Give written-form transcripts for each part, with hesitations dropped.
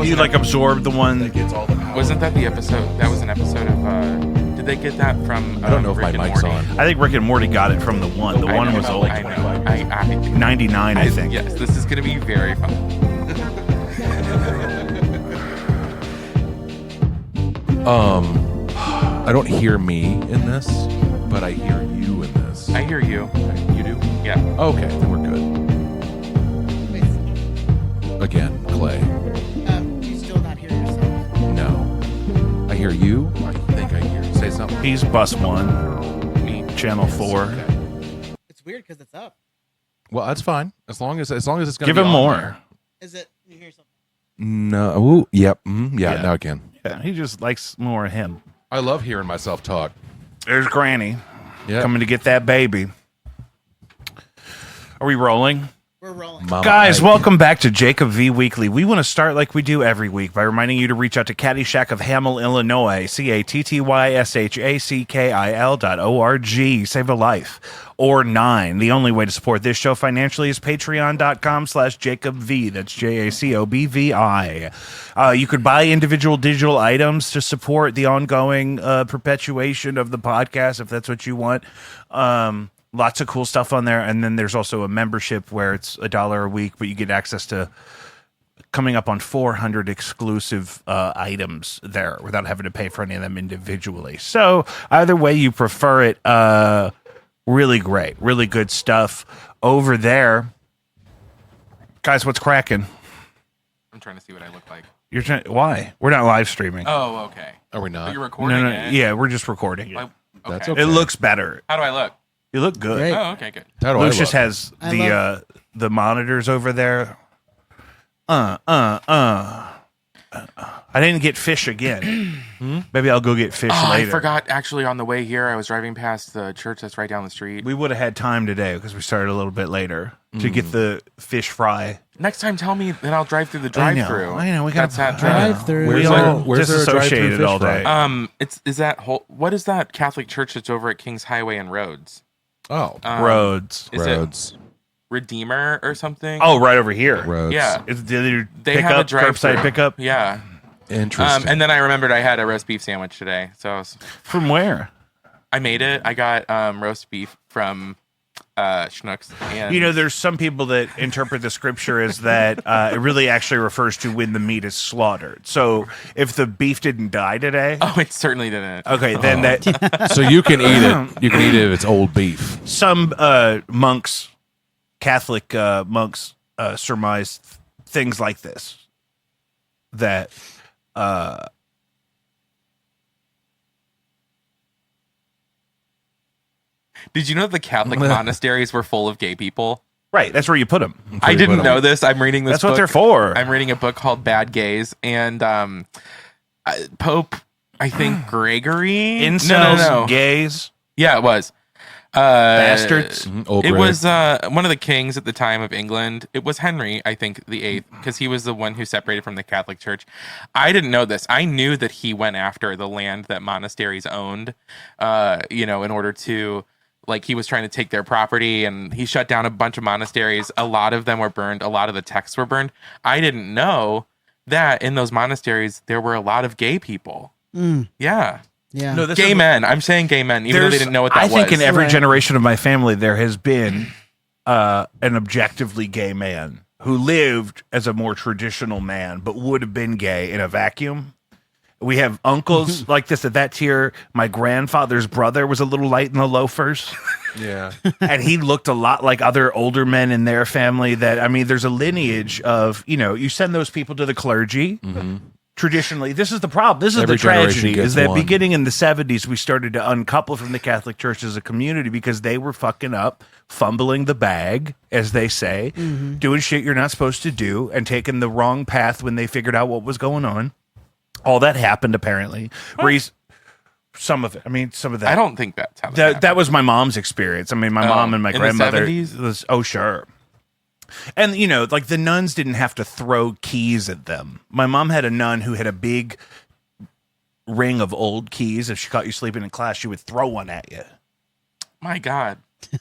You like absorbed the one that gets all the power. Wasn't that the episode? That was an episode of. Did they get that from? I don't know if Rick my and mic's Morty? on. I think Rick and Morty got it from the one. The one was old. I know. 99, I think. Yes, this is going to be very fun. I don't hear me in this, but I hear you in this. I hear you. You do? Yeah. Okay, then we're good. Again, Clay. Do you still not hear yourself? No. I hear you. I think I hear you. Say something. He's bus 1, Me. channel 4. Okay. It's weird because it's up. Well, that's fine. As long as it's going to Give be him on more. there. Is it? You hear something? No. Ooh, yep. Yeah, Yeah. now I can. Yeah, he just likes more of him. I love hearing myself talk. There's Granny Yeah. coming to get that baby. Are we rolling? We're rolling. Mama, Guys, I- welcome back to Jacob V Weekly. We want to start like we do every week by reminding you to reach out to Caddyshack of Hamel, Illinois, CATTYSHACKIL.org. Save a life. Or 9. The only way to support this show financially is patreon.com/JacobV. That's JACOBVI. You could buy individual digital items to support the ongoing perpetuation of the podcast if that's what you want. Lots of cool stuff on there. And then there's also a membership where it's $1 a week, but you get access to coming up on 400 exclusive items there without having to pay for any of them individually. So either way you prefer it, really great, really good stuff over there. Guys, what's cracking? I'm trying to see what I look like. You're trying, why? We're not live streaming. Oh, okay. Are we But not? you're recording no, it. yeah, we're just recording it. Like, That's okay. okay. It looks better. How do I look? You look good. Great. Oh, okay, good. How do Lucius I look? has I the monitors over there. I didn't get fish again. Maybe I'll go get fish Oh, later. I forgot. Actually, on the way here, I was driving past the church that's right down the street. We would have had time today because we started a little bit later to get the fish fry. Next time, tell me, then I'll drive through the I know, drive-through. I know, we gotta- That's that I drive. Drive-through. We Where's all there- where's there a drive-through disassociated fish all day. fry? Is that whole? What is that Catholic church that's over at Kings Highway and Rhodes? Oh, Roads. Is roads. it Redeemer or something? Oh, right over here. Um, Roads. yeah. Is the They have a pickup, drive-through. curbside pickup? Yeah. Interesting. And then I remembered I had a roast beef sandwich today, so From where? I made it. I got roast beef from Schnucks. And You know, there's some people that interpret the scripture as that it really actually refers to when the meat is slaughtered. So if the beef didn't die today, oh, it certainly didn't. okay, then that So you can eat it. You can eat it if it's old beef. some monks, Catholic monks, surmise things like this. That Did you know the Catholic monasteries were full of gay people? right, that's where you put them. I didn't know this. I'm reading this. That's what book. they're for. I'm reading a book called Bad Gays, and Pope, I think Gregory. Incels, No. gays, Yeah, it was. bastards. Old It Greg. was one of the kings at the time of England. It was Henry, I think, the VIII, because he was the one who separated from the Catholic Church. I didn't know this. I knew that he went after the land that monasteries owned, in order to, like, he was trying to take their property, and he shut down a bunch of monasteries. A lot of them were burned. A lot of the texts were burned. I didn't know that in those monasteries there were a lot of gay people. Yeah. Yeah. No, this Gay is- men. I'm saying gay men, even though they there's- didn't know what that I was. think in every Right. generation of my family, there has been an objectively gay man who lived as a more traditional man, but would have been gay in a vacuum. We have uncles like this at that tier. My grandfather's brother was a little light in the loafers, Yeah. and he looked a lot like other older men in their family. That, I mean, there's a lineage of, you send those people to the clergy. Traditionally, this is the problem. This is Every the tragedy, generation gets is that one. beginning in the 70s, we started to uncouple from the Catholic Church as a community because they were fucking up, fumbling the bag, as they say, doing shit you're not supposed to do, and taking the wrong path when they figured out what was going on. All that happened, apparently. Some of it. I mean, some of that. I don't think that's how That was my mom's experience. I mean, my mom and my in the grandmother 70s? was, oh, sure. And, like the nuns didn't have to throw keys at them. My mom had a nun who had a big ring of old keys. If she caught you sleeping in class, she would throw one at you. My God.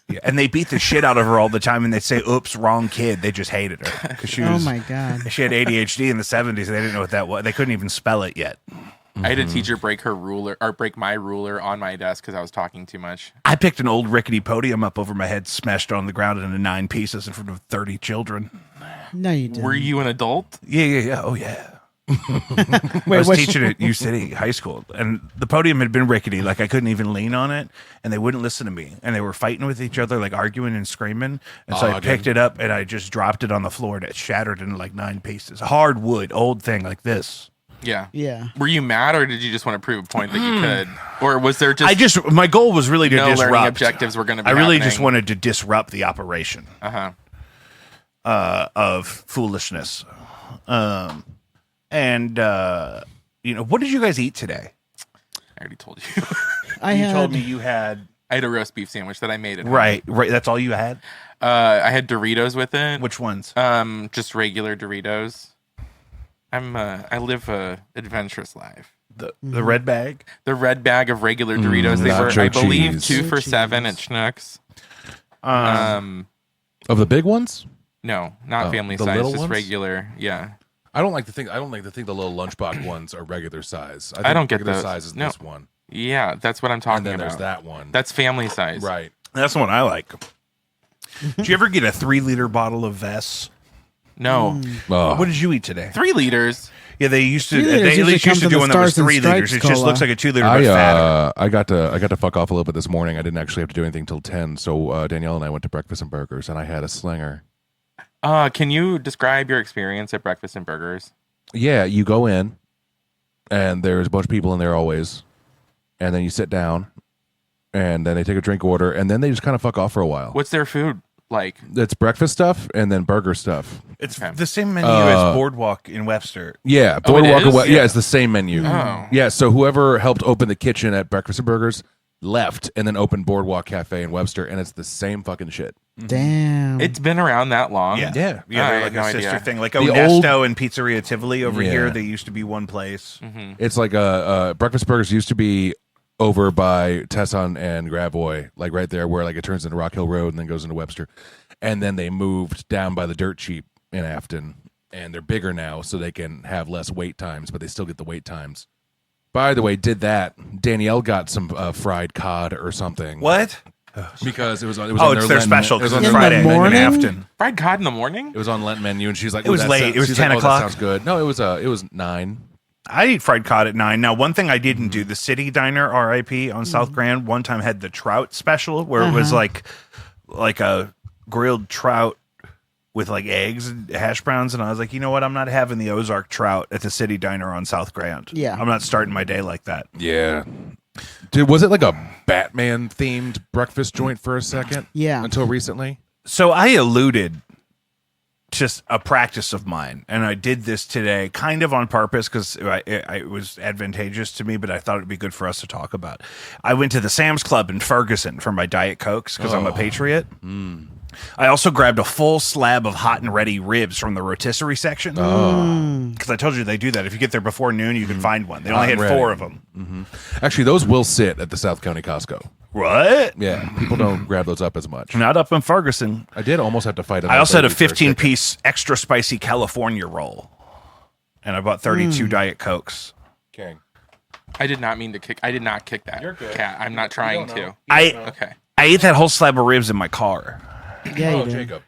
Yeah, and they beat the shit out of her all the time, and they'd say, "Oops, wrong kid." They just hated her because she Oh was. my god. She had ADHD in the 70s. And they didn't know what that was. They couldn't even spell it yet. I had a teacher break her ruler or break my ruler on my desk because I was talking too much. I picked an old rickety podium up over my head, smashed it on the ground into 9 pieces in front of 30 children. No, you didn't. Were you an adult? Yeah. Oh, yeah. I Wait, was what's teaching at U City High School, and the podium had been rickety. Like, I couldn't even lean on it, and they wouldn't listen to me. And they were fighting with each other, like arguing and screaming. And so I picked it up, and I just dropped it on the floor, and it shattered into like 9 pieces. Hard wood, old thing like this. Yeah. Yeah. Were you mad, or did you just want to prove a point that you could, or was there just My goal was really to no learning disrupt. objectives were going to be? I really just happening? wanted to disrupt the operation of foolishness. And what did you guys eat today? I already told you. You told me you had I had a roast beef sandwich that I made at home. right. That's all you had. I had Doritos with it. Which ones? Just regular Doritos. I live a adventurous life. The red bag. The red bag of regular Doritos. They were, nacho I believe, cheese. 2 for $7 at Schnucks. Of the big ones? No, not family the size, little just ones? regular. Yeah. I don't like to think the little lunchbox ones are regular size. I don't get regular those. size is No. this one. Yeah, that's what I'm talking And then about. there's that one. That's family size. Right. That's the one I like. Did you ever get a 3-liter bottle of Vess? No. Oh. What did you eat today? 3 liters. Yeah, they used to. 3 liters They at usually least used to comes do in one the that was Stars and 3 liters. Stripes It just cola. looks like a 2-liter, but fatter. I got to fuck off a little bit this morning. I didn't actually have to do anything till 10. So Danielle and I went to Breakfast and Burgers, and I had a slinger. Can you describe your experience at Breakfast and Burgers? Yeah, you go in, and there's a bunch of people in there always, and then you sit down, and then they take a drink order, and then they just kind of fuck off for a while. What's their food like? It's breakfast stuff and then burger stuff. It's Okay. the same menu as Boardwalk in Webster. Yeah, Oh, it Boardwalk. is? Yeah, it's the same menu. Oh. Yeah, so whoever helped open the kitchen at Breakfast and Burgers left and then opened Boardwalk Cafe in Webster, and it's the same fucking shit. Damn. It's been around that long. Yeah, Yeah. yeah. I They're had like no a sister idea. thing, like The Onesto and Pizzeria Tivoli over Yeah. here. They used to be one place. It's like Breakfast Burgers used to be over by Tesson and Gravois, like right there where like it turns into Rock Hill Road and then goes into Webster. And then they moved down by the Dirt Cheap in Afton, and they're bigger now so they can have less wait times, but they still get the wait times. By the way, did that. Danielle got some fried cod or something. What? Because it was on It's their special It was because on it's their Friday Lent in menu. morning? Afton. Fried cod in the morning? It was on Lent menu, and she's like, It was "Oh, that late. sounds-" It was she's 10 like, "Oh, o'clock. That sounds good." No, it was 9. I eat fried cod at 9. Now, one thing I didn't do, the City Diner, RIP, on South Grand, one time had the trout special where it was like a grilled trout with like eggs and hash browns. And I was like, you know what? I'm not having the Ozark trout at the City Diner on South Grand. Yeah. I'm not starting my day like that. Yeah. Dude, was it like a Batman themed breakfast joint for a second? Yeah. Until recently? So I alluded to a practice of mine, and I did this today kind of on purpose because it was advantageous to me, but I thought it'd be good for us to talk about. I went to the Sam's Club in Ferguson for my Diet Cokes because I'm a patriot. I also grabbed a full slab of hot and ready ribs from the rotisserie section because I told you they do that. If you get there before noon, you can find one. They only had Hot and 4 ready. of them. Actually, those will sit at the South County Costco. What? Yeah, people don't grab those up as much. Not up in Ferguson. I did almost have to fight. I also had a 15-piece extra spicy California roll, and I bought 32 Diet Cokes. Okay. I did not mean to kick. I did not kick that cat. I'm not trying to. Okay. I ate that whole slab of ribs in my car, Yeah, you Oh, did. Jacob.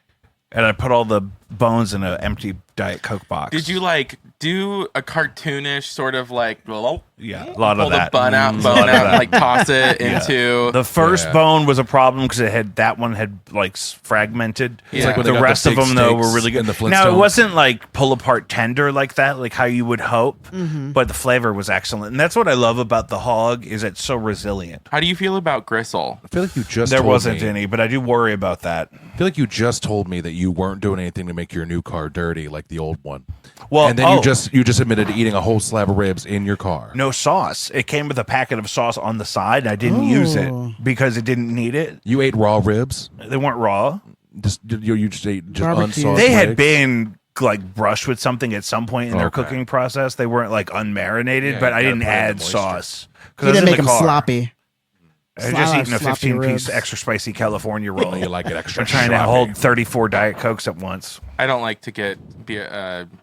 and I put all the bones in an empty Diet Coke box. Did you like do a cartoonish sort of like Yeah, a lot pull of that. the bone out, A lot bone of out, that. and like toss it into? The first Yeah. bone was a problem because that one had like fragmented. It's like when they the got the rest of big them though were steaks really good. in the Now it Flintstones. wasn't like pull apart tender like that, like how you would hope, but the flavor was excellent, and that's what I love about the hog is it's so resilient. How do you feel about gristle? I feel like you just There told wasn't me, any, but I do worry about that. I feel like you just told me that you weren't doing anything to make your new car dirty like the old one. Well, and then you just admitted to eating a whole slab of ribs in your car. no sauce. It came with a packet of sauce on the side, and I didn't use it Oh. because it didn't need it. You ate raw ribs. They weren't raw. You just ate just Barbecue. unsauced. They had legs? been like brushed with something at some point in their Okay. cooking process. They weren't like unmarinated, Yeah, but you I gotta didn't put in the add moisture. sauce He because I was didn't in make the him car. sloppy. I just eaten a sloppy 15-piece ribs. extra spicy California roll. You like it extra. I'm trying to sloppy. hold 34 Diet Cokes at once. I don't like to get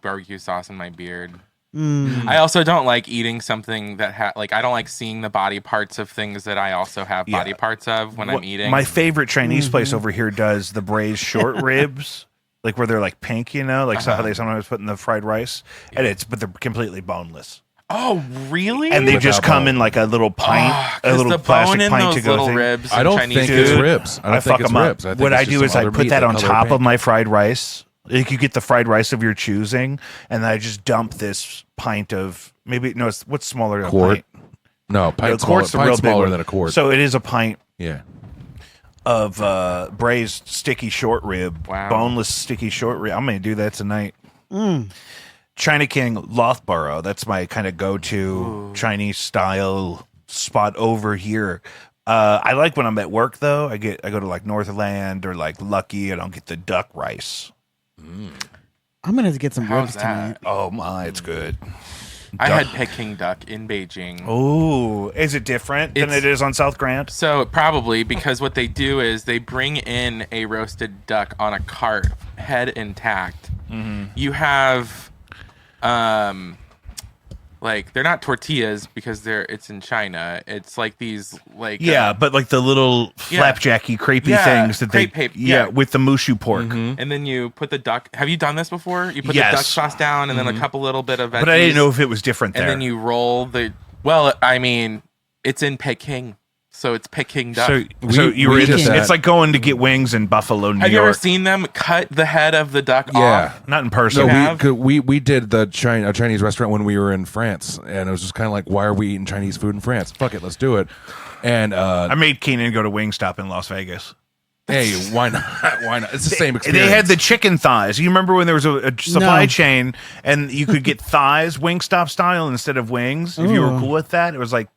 barbecue sauce in my beard. I also don't like eating something that I don't like seeing the body parts of things that I also have body parts of when I'm eating. My favorite Chinese place over here does the braised short ribs, like where they're like pink, like how they sometimes put in the fried rice, but they're completely boneless. Oh, really? And they Without just come bone. in like a little pint, a 'Cause little the plastic bone in pint those to go little thing. ribs. I in don't Chinese think it's food. ribs. I I don't fuck think it's them up. ribs. I think What it's I just do is some I other put meat that on color top pink. of my fried rice. Like you get the fried rice of your choosing, and then I just dump this pint of what's smaller than a Quart. pint? No, No, pint quart's the real pint's big smaller one. than a quart. So it is a pint yeah. of braised sticky short rib, Wow. boneless sticky short rib. I'm gonna do that tonight. China King Lothborough. That's my kind of go-to Chinese style spot over here. I like when I'm at work though. I go to like Northland or like Lucky. I don't get the duck rice. I'm gonna have to get some How's ribs that? tonight. Oh my, it's good. I Duck. had Peking duck in Beijing. Oh, is it different than It's- it is on South Grant? So probably because what they do is they bring in a roasted duck on a cart, head intact. You have, like they're not tortillas because it's in China. It's like these Yeah, but like the little flapjacky, crepey things that crepe paper, yeah. with the mushu pork. and then you put the duck. Have you done this before? You put Yes. the duck sauce down and then a couple little bit of veggies. But I didn't know if it was different there. And then you roll the. Well, I mean, it's in Peking, so it's Peking duck. So you were we in, did that. it's like going to get wings in Buffalo, New Have you York. ever seen them cut the head of the duck Yeah. off? Not in person. You No, have? we did the Chinese restaurant when we were in France, and it was just kind of like, why are we eating Chinese food in France? Fuck it, let's do it. And I made Keenan go to Wingstop in Las Vegas. hey, why not? Why not? It's the same experience. They had the chicken thighs. You remember when there was a supply No. chain and you could get thighs Wingstop style instead of wings? If you were Ooh. cool with that, it was like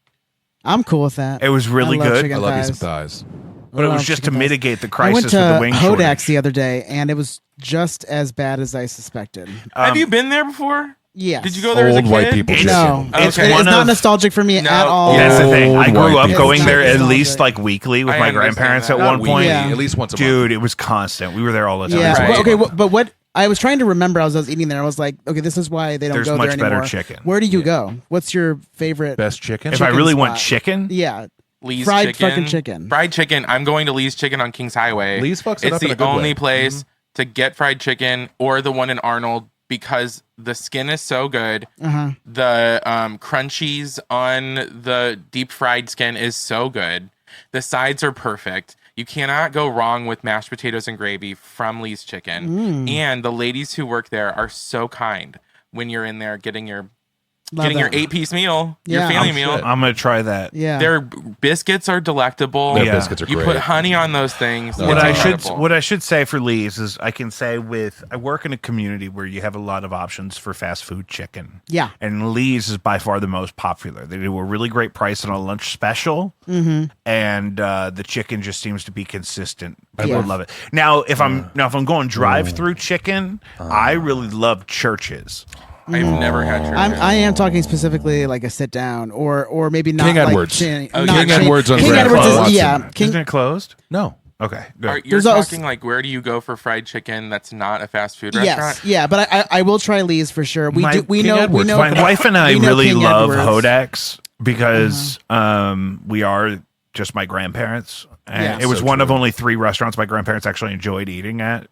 I'm cool with that. it was really I love good. chicken I love you some thighs. thighs. But it was love just to chicken thighs. mitigate the I went crisis to with the wing Hodak's shortage. the other day, and it was just as bad as I suspected. Have you been there before? Yes. Did you go there as a Old white kid? people It's- chicken. No, It's it's one not of- nostalgic for me No. at all. That's the thing. I Old grew white up people. going It's there not at nostalgic. least like weekly with I my understand grandparents that. at Not one Weekly, point. Yeah. at least once a month. Dude, it was constant. We were there all the time. Yeah. Right. Well, okay. But what I was trying to remember as I was eating there, I was like, okay, this is why they don't There's go much there better anymore. chicken. Where do you go? What's your favorite? Best chicken. If I chicken really want spot. chicken, Yeah. Lee's Fried chicken. fucking chicken. Fried chicken. I'm going to Lee's Chicken on Kings Highway. Lee's fucks it It's up in a the good only way. place to get fried chicken or the one in Arnold because the skin is so good. The crunchies on the deep fried skin is so good. The sides are perfect. You cannot go wrong with mashed potatoes and gravy from Lee's Chicken. And the ladies who work there are so kind when you're in there getting your Love your that. 8-piece meal, Yeah. your family Oh, meal. shit. I'm gonna try that. Yeah. Their biscuits are delectable. Their Yeah. biscuits are You great. put honey on those things. No, What It's I incredible. what I should say for Lee's is I can say I work in a community where you have a lot of options for fast food chicken. Yeah. And Lee's is by far the most popular. They do a really great price on a lunch special, and the chicken just seems to be consistent. People Yeah. love it. Now, if I'm going drive-through chicken, I really love Church's. I've never had church. I am talking specifically like a sit down or maybe not King like Edwards. King Oh, King Edwards on King Grand Edwards Plaza. is yeah. Watson. King, Isn't it closed? No. Okay, good. You're There's also- talking like where do you go for fried chicken that's not a fast food restaurant? yes, yeah, but I will try Lee's for sure. We My- we King know Edwards. we know My wife and I we know really King love Edwards. Hodak's because we are just my grandparents. And Yeah. it was So one of true. only 3 restaurants my grandparents actually enjoyed eating at.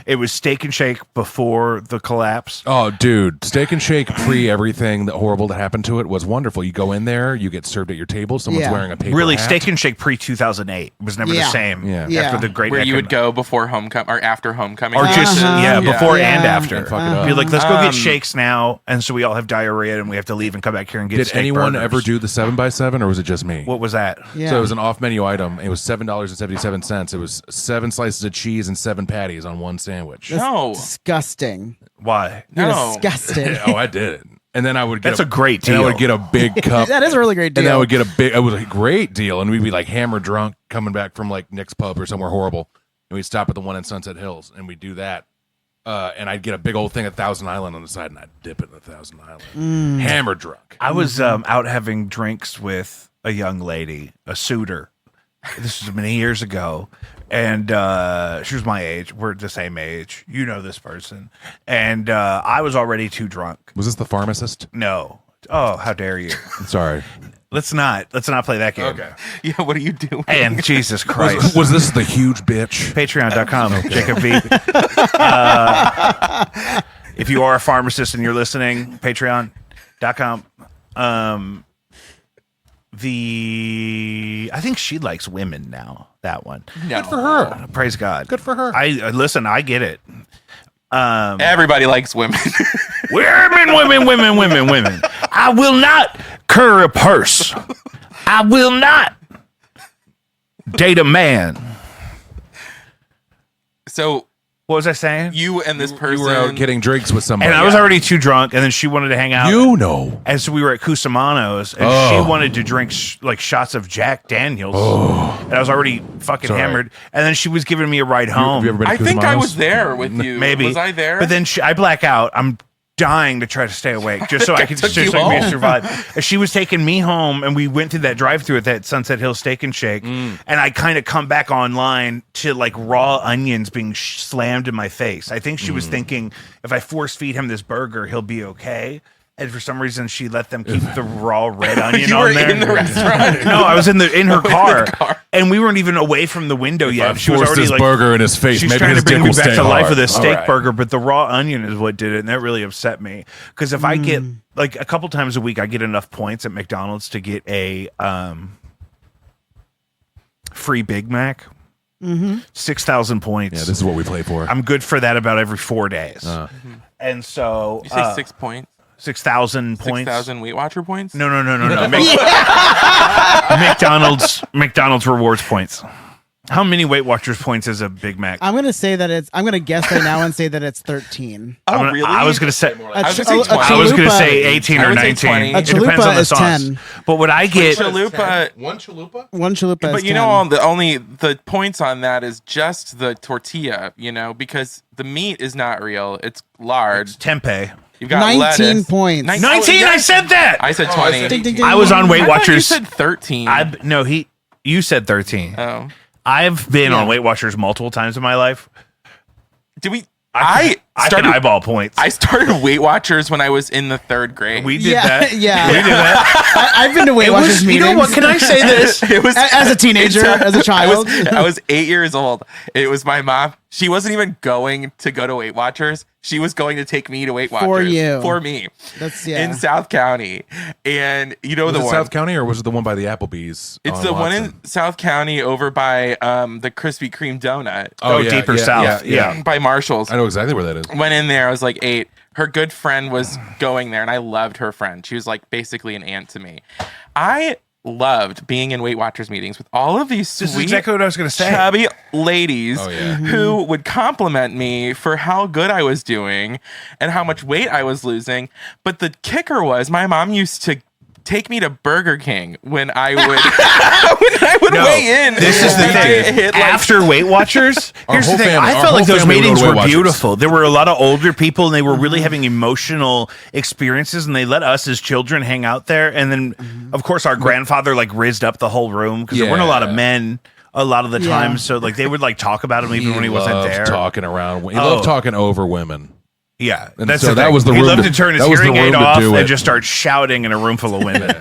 It was Steak and Shake before the collapse. Oh, dude, Steak and Shake pre everything that horrible that happened to it was wonderful. You go in there, you get served at your table. Someone's Yeah. wearing a paper Really, hat. Steak and Shake pre 2008 was never the Yeah. same. Yeah. Yeah. After the great Where you would economic- go before homecoming or after homecoming. or just Uh-huh. before Yeah. and after. And fuck it up. Be like, let's go get Um, shakes now, and so we all have diarrhea and we have to leave and come back here and get. Did steak anyone burgers. ever do the 7x7 or was it just me? What was that? Yeah. So it was an off menu item. It was $7.77. It was 7 slices of cheese and 7 patties on one sandwich. No. Disgusting. Why? You're No. disgusting. Oh, I did it. And then I would get That's a great And I deal. would get a big cup. That is a really great deal. And I would get a big. It was a great deal, and we'd be like hammer drunk coming back from like Nick's Pub or somewhere horrible, and we'd stop at the one in Sunset Hills, and we'd do that. And I'd get a big old thing of Thousand Island on the side, and I'd dip it in the Thousand Island. Hammer drunk. I was out having drinks with a young lady, a suitor, This was many years ago. And she was my age. We're the same age. You know this person. And I was already too drunk. Was this the pharmacist? No. Oh, how dare you? Sorry. Let's not play that game. Okay. Yeah, what are you doing? And Jesus Christ. Was this the huge bitch? Patreon.com, Jacob V. If you are a pharmacist and you're listening, patreon.com. I think she likes women now. That one. No. Good for her. Praise God. Good for her. I listen. I get it. Everybody likes women. Women. I will not curry a purse. I will not date a man. So What was I saying? you and this person You were out getting drinks with somebody. And I was already too drunk, and then she wanted to hang out. You know. And so we were at Cusimano's, and she wanted to drink like shots of Jack Daniels. And I was already fucking Sorry. hammered. And then she was giving me a ride home. Have you ever been to I think I Cusimano's? was there with you. Maybe. Was I there? But then I black out. I'm dying to try to stay awake just so I could took just you so I could home. survive. And she was taking me home, and we went through that drive-through at that Sunset Hill Steak and Shake. And I kind of come back online to like raw onions being slammed in my face. I think she was thinking if I force feed him this burger, he'll be okay. And for some reason, she let them keep the raw red onion you on were there. in the restaurant. No, I was in her car, car. and we weren't even away from the window yet. She was Forced already his like burger in his face. she's Maybe trying his to bring dick me will back stay to life hard. with a steak All right. burger, but the raw onion is what did it, and that really upset me. Because if I get like a couple times a week, I get enough points at McDonald's to get a free Big Mac. 6,000 points. Yeah, this is what we play for. I'm good for that about every 4 days. And so You say 6 points? 6,000 points. 6,000 Weight Watcher points? No. McDonald's rewards points. How many Weight Watchers points is a Big Mac? I'm gonna guess right now and say that it's 13. Oh, Really? really? I was gonna say. I was gonna say 20. I was gonna say 18 I or would say 19. 20. It A depends chalupa on the is sauce. 10. But what I get, Chalupa. One chalupa? One chalupa But is you 10. know, the points on that is just the tortilla, because the meat is not real. It's lard. tempeh. You've got 19 lettuce. points. 19. I said that. I said 20. Ding, ding, ding. I was on Weight I thought Watchers. You said 13. You said 13. Oh. I've been Yeah. on Weight Watchers multiple times in my life. Did we? I can started eyeball points. I started Weight Watchers when I was in the 3rd grade. We did Yeah, that. yeah. We did that. I've been to Weight Watchers You meetings. know what? Can I say this? It was As a teenager, as a child. I was 8 years old. It was my mom. She wasn't even going to go to Weight Watchers. She was going to take me to Weight Watchers For you. for me That's in South County. And you know Was the it one. South County or was it the one by the Applebee's? It's on the one Watson? in South County over by the Krispy Kreme donut. Oh, deeper south. Yeah. By Marshall's. I know exactly where that is. Went in there. I was like 8. Her good friend was going there, and I loved her friend. She was like basically an aunt to me. I loved being in Weight Watchers meetings with all of these This is sweet, exactly what I was going to say. chubby ladies Oh, yeah. who would compliment me for how good I was doing and how much weight I was losing. But the kicker was my mom used to take me to Burger King when I would No, weigh in. This is the And I thing. hit, like, After Weight Watchers, Our here's the whole thing. family- I our felt like whole those family would go meetings to Weight were Watchers. beautiful. There were a lot of older people, and they were really having emotional experiences, and they let us as children hang out there. And then, of course, our grandfather like rizzed up the whole room because there weren't a lot of Yeah. men a lot of the Yeah. time. So like they would like talk about him even when he wasn't loved there. talking around. He Oh. loved talking over women. Yeah, And that's so the that thing. was the He room loved to- to turn his that was the hearing aid room to off do and it. just start shouting in a room full of women.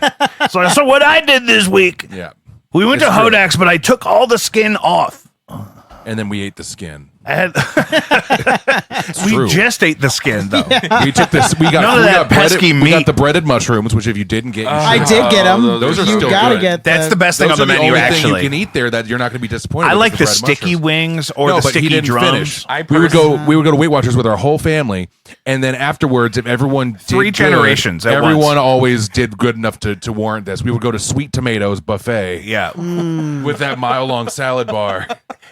So what I did this week, Yeah. we went It's to true. Hodak's, but I took all the skin off. And then we ate the skin. I had, we true. just ate the skin though. We took this. We got, None of we that got breaded, pesky we got meat. the breaded mushrooms, which if you didn't get, you I should. did get them. those are you still gotta good. get That's the best thing Those on the are the menu. only thing Actually, you can eat there that you're not going to be disappointed. I with like is the bread sticky mushrooms. wings or No, the but he sticky didn't drums. finish. I We would pers- go to Weight Watchers with our whole family, and then afterwards, if everyone did 3 good, generations at everyone once. always did good enough to warrant this. We would go to Sweet Tomatoes buffet Yeah, with that mile-long salad bar.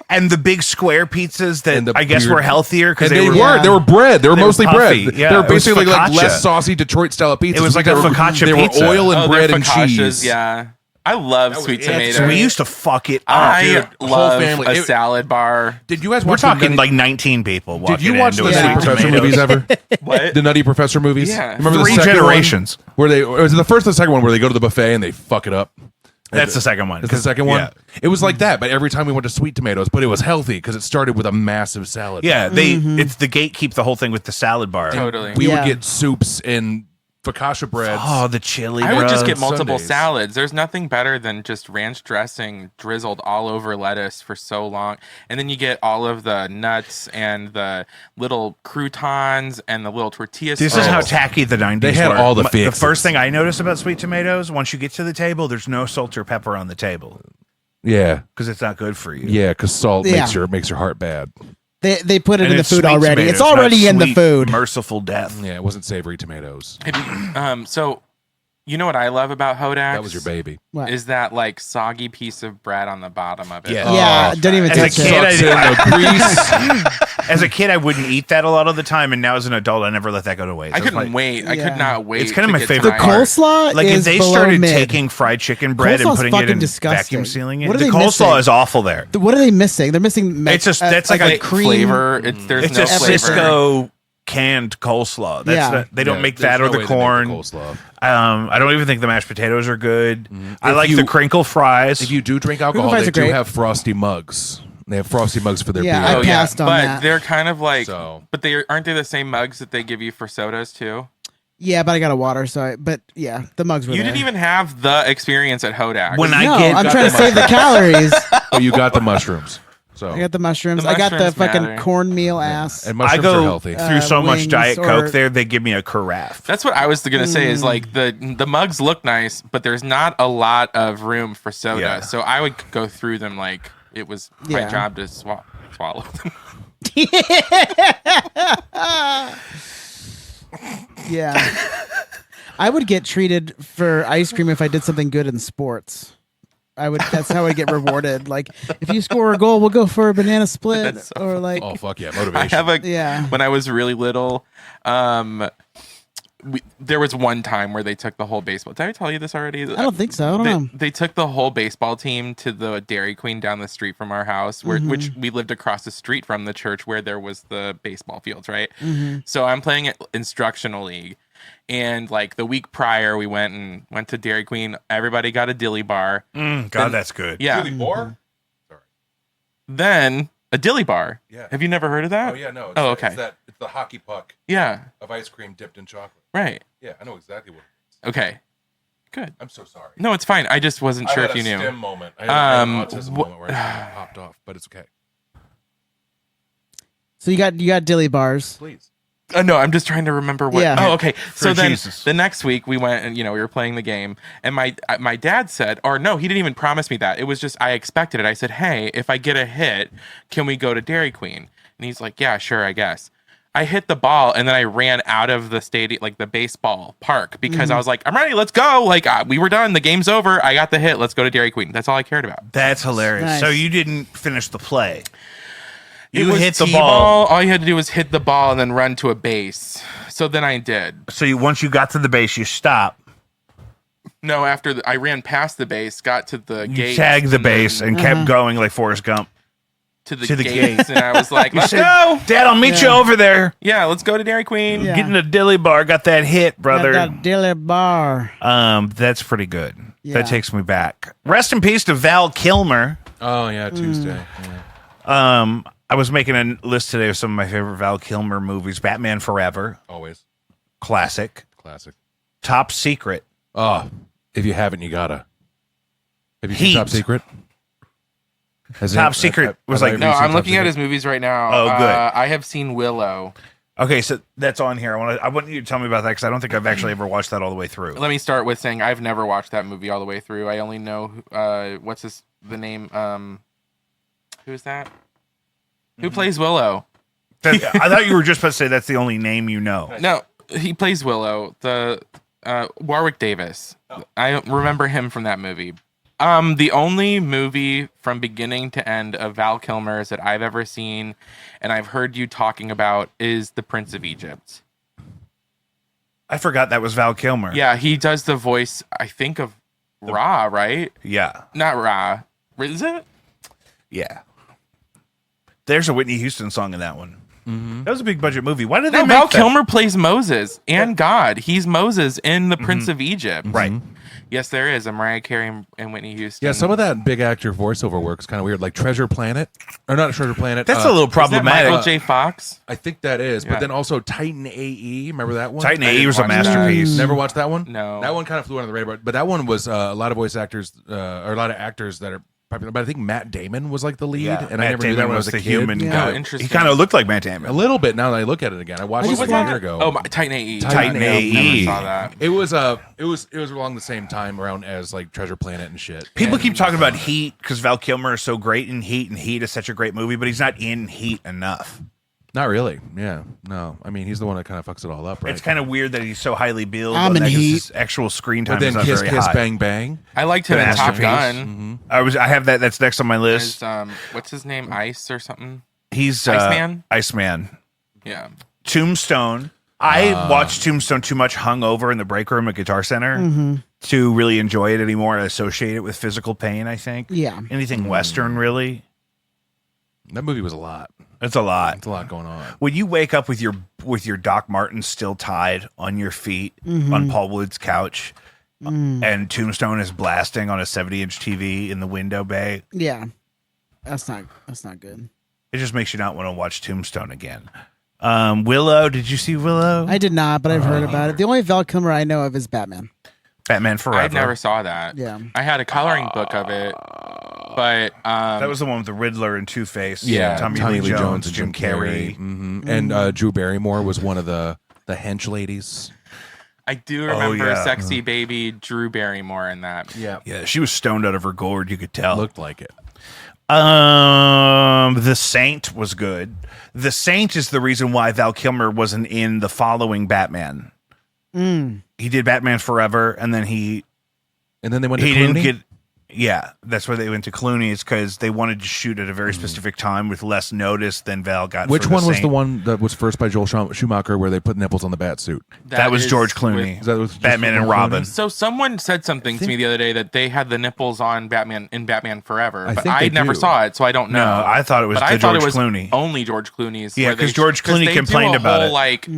and the big square pizzas that And the I guess weird- were healthier because And they were. weren't. They were bread. They were mostly puffy. bread. Yeah, they were it was basically like focaccia. less saucy Detroit style pizzas. It was like They a were- focaccia They pizza. were oil and Oh, bread they're and focaccias, cheese. Yeah. I love That was sweet it. tomatoes. So we used to fuck it up. I dude, whole love family. a It- salad bar. Did you guys We're watch talking the Nutty, like 19 people. Did you walking watch the into a Nutty Sweet Professor Tomatoes. movies ever? What? The Nutty Professor movies? Yeah. Remember 3 the second generations. one where they, or was it the first or the second one where they go to the buffet and they fuck it up? That's the second one. It's the second one. Yeah. It was like that, but every time we went to Sweet Tomatoes, but it was healthy because it started with a massive salad. Yeah, it's the gatekeep the whole thing with the salad bar. Totally. We would Yeah. get soups and focaccia breads. Oh, the chili. I would just bro. get multiple Sundays. salads. There's nothing better than just ranch dressing drizzled all over lettuce for so long. And then you get all of the nuts and the little croutons and the little tortillas. This is how tacky the 90s They had were. all the The fixes. first thing I noticed about Sweet Tomatoes, once you get to the table, there's no salt or pepper on the table Yeah, because it's not good for you. yeah, because salt Yeah. makes your heart bad. They put it And in the it's food sweet already. tomatoes, It's already not in the sweet, food. Merciful death. Yeah, it wasn't savory tomatoes. So, you know what I love about Hodak's? That was your baby. What? Is that like soggy piece of bread on the bottom of it? Yeah. Yeah, Oh, don't even as a touch kid, it. I Sucks in the grease. As a kid, I wouldn't eat that a lot of the time, and now as an adult, I never let that go to waste. I That's couldn't my- wait. I Yeah. could not wait. It's kind of to my get favorite to The my- part. coleslaw Like is if they below started mid. taking fried chicken bread and Coleslaw's putting it fucking in disgusting. vacuum sealing it, What are the they coleslaw missing? is awful there. What are they missing? They're missing. It's just- that's like a cream flavor. There's It's no a flavor. Cisco canned coleslaw. That's Yeah. not, they don't Yeah, make there's that or no the way they make corn. coleslaw. I don't even think the mashed potatoes are good. I If like you- the crinkle fries. If you do drink alcohol, fries they are do great. have frosty mugs. They have frosty mugs for their Yeah, beer. I Oh yeah, passed on but that. they're kind of like. So- But aren't they the same mugs that they give you for sodas too? Yeah, but I got a water, so but yeah, the mugs were You there. didn't even have the experience at Hodak's. When No, I get I'm trying to save the calories. Oh, you got the mushrooms. So I got the mushrooms. The I got the mushrooms fucking matter. cornmeal ass. and I mushrooms go are healthy. through so much wings Diet or- Coke there, they give me a carafe. That's what I was gonna say. Is like the mugs look nice, but there's not a lot of room for soda. Yeah. So I would go through them like it was my Yeah. job to swallow them. Yeah. I would get treated for ice cream if I did something good in sports. That's how I get rewarded. Like if you score a goal, we'll go for a banana split That's or like Oh fuck yeah, I motivation. have a Yeah. When I was really little, there was one time where they took the whole baseball. Did I tell you this already? I don't think so. I don't know. They took the whole baseball team to the Dairy Queen down the street from our house, which we lived across the street from the church where there was the baseball fields, right? So I'm playing it instructional league. And like the week prior, we went to Dairy Queen. Everybody got a dilly bar. God, that's good. Yeah. More? Then a dilly bar. Yeah. Have you never heard of that? Oh yeah, no. Oh, okay. It's the hockey puck Yeah. of ice cream dipped in chocolate. Right. Yeah, I know exactly what. Okay. Good. I'm so sorry. No, it's fine. I just wasn't sure I had if you a knew. STEM moment. I had an autism wh- moment where I popped off, but it's okay. So you got dilly bars. Please. No, I'm just trying to remember what. Yeah. Oh, okay. So then Jesus. the next week we went and we were playing the game, and my dad said, or no, he didn't even promise me that. It was just I expected it. I said, hey, if I get a hit, can we go to Dairy Queen? And he's like, yeah, sure, I guess. I hit the ball and then I ran out of the stadium, like the baseball park, because I was like, I'm ready, let's go. Like we were done, the game's over. I got the hit. Let's go to Dairy Queen. That's all I cared about. That's hilarious. Nice. So you didn't finish the play. It You was hit the T-ball. ball. All you had to do was hit the ball and then run to a base. So then I did. So once you got to the base, you stop. No, after I ran past the base, got to the You gate, tagged the base and kept going like Forrest Gump. to the to the gates, and I was like, "Let's said, go! Dad, I'll meet you Yeah. over there. Yeah, let's go to Dairy Queen." Yeah. Getting a dilly bar. Got that hit, brother. Got that dilly bar. That's pretty good. Yeah. That takes me back. Rest in peace to Val Kilmer. Oh yeah, Tuesday. Yeah. I was making a list today of some of my favorite Val Kilmer movies. Batman Forever, Always classic. classic. Top Secret. Oh, if you haven't, you gotta. Have you seen Heat. Top Secret? Top Secret was like- No, I'm looking at his movies right now. Oh, good. I have seen Willow. Okay, so that's on here. I want you to tell me about that because I don't think I've actually ever watched that all the way through. Let me start with saying I've never watched that movie all the way through. I only know the name. Who's that? Who plays Willow? I thought you were just about to say that's the only name you know. No, he plays Willow. The Warwick Davis. I remember him from that movie. The only movie from beginning to end of Val Kilmer's that I've ever seen, and I've heard you talking about, is The Prince of Egypt. I forgot that was Val Kilmer. Yeah, he does the voice, I think, of Ra, right? Yeah. Not Ra. Is it? Yeah. There's a Whitney Houston song in that one. That was a big budget movie. Why did they No, make Val that? Kilmer plays Moses and God. He's Moses in The Prince of Egypt. Right. Yes, there is a Mariah Carey and Whitney Houston. Yeah, some of that big actor voiceover work's kind of weird, like Treasure Planet, or not Treasure Planet. That's a little Is that problematic. Michael J. Fox? I think that is, Yeah. but then also Titan AE. Remember that one? Titan I AE didn't was a watch that. masterpiece. Never watched that one. No. That one kind of flew under the radar, but that one was a lot of voice actors or a lot of actors that are popular. But I think Matt Damon was like the lead, Yeah, and Matt I never Damon knew that when I was was a the kid. human Yeah. guy. Oh, interesting. He kind of looked like Matt A Damon. little bit now that I look at it again. I watched I it just like a watched- year ago. Oh, Titan AE. Titan AE. Never saw that. It was along the same time around as like Treasure Planet and shit. People And- keep talking about Heat because Val Kilmer is so great in Heat, and Heat is such a great movie, but he's not in Heat enough. Not really. Yeah. No. I mean, he's the one that kind of fucks it all up, right? It's kind of weird that he's so highly billed. I'm but in that Heat. his actual screen time But then is not Kiss very Kiss high. Bang Bang. I liked him in Top Masterpiece. Gun. I have that. That's next on my list. There's, what's his name? Ice or something? He's Iceman? Iceman. Yeah. Tombstone. I watched Tombstone too much hungover in the break room at Guitar Center to really enjoy it anymore and associate it with physical pain, I think. Yeah. Anything Western, really. That movie was a lot. It's a lot. It's a lot going on. When you wake up with your Doc Martens still tied on your feet on Paul Wood's couch and Tombstone is blasting on a 70-inch TV in the window bay, Yeah. That's not good. it just makes you not want to watch Tombstone again. Willow, did you see Willow? I did not, but I've heard about it. The only Val Kilmer I know of is Batman. Batman Forever. I never saw that. Yeah. I had a coloring book of it, but That was the one with the Riddler and Two-Face. Yeah, Tommy Lee Jones, Jim Carrey. And Drew Barrymore was one of the hench ladies. I do remember yeah. sexy baby Drew Barrymore in that. Yeah, Yeah, she was stoned out of her gourd, you could tell. looked like it. The Saint was good. The Saint is the reason why Val Kilmer wasn't in the following Batman. He did Batman Forever, and then he And then they went to didn't Clooney? get. Yeah, that's why they went to Clooney. Is because they wanted to shoot at a very specific time with less notice than Val got. Which for one was Saint. the one that was first by Joel Schumacher where they put nipples on the bat suit? That was is George with- Clooney. Is that with Batman and Clooney? Robin. So someone said something to me the other day that they had the nipples on Batman in Batman Forever, I but think I they never do. saw it, so I don't know. No, I thought it was but the I thought George it was Clooney. only George Clooney's. Yeah, where 'cause they- George Clooney they complained do a about whole, it. like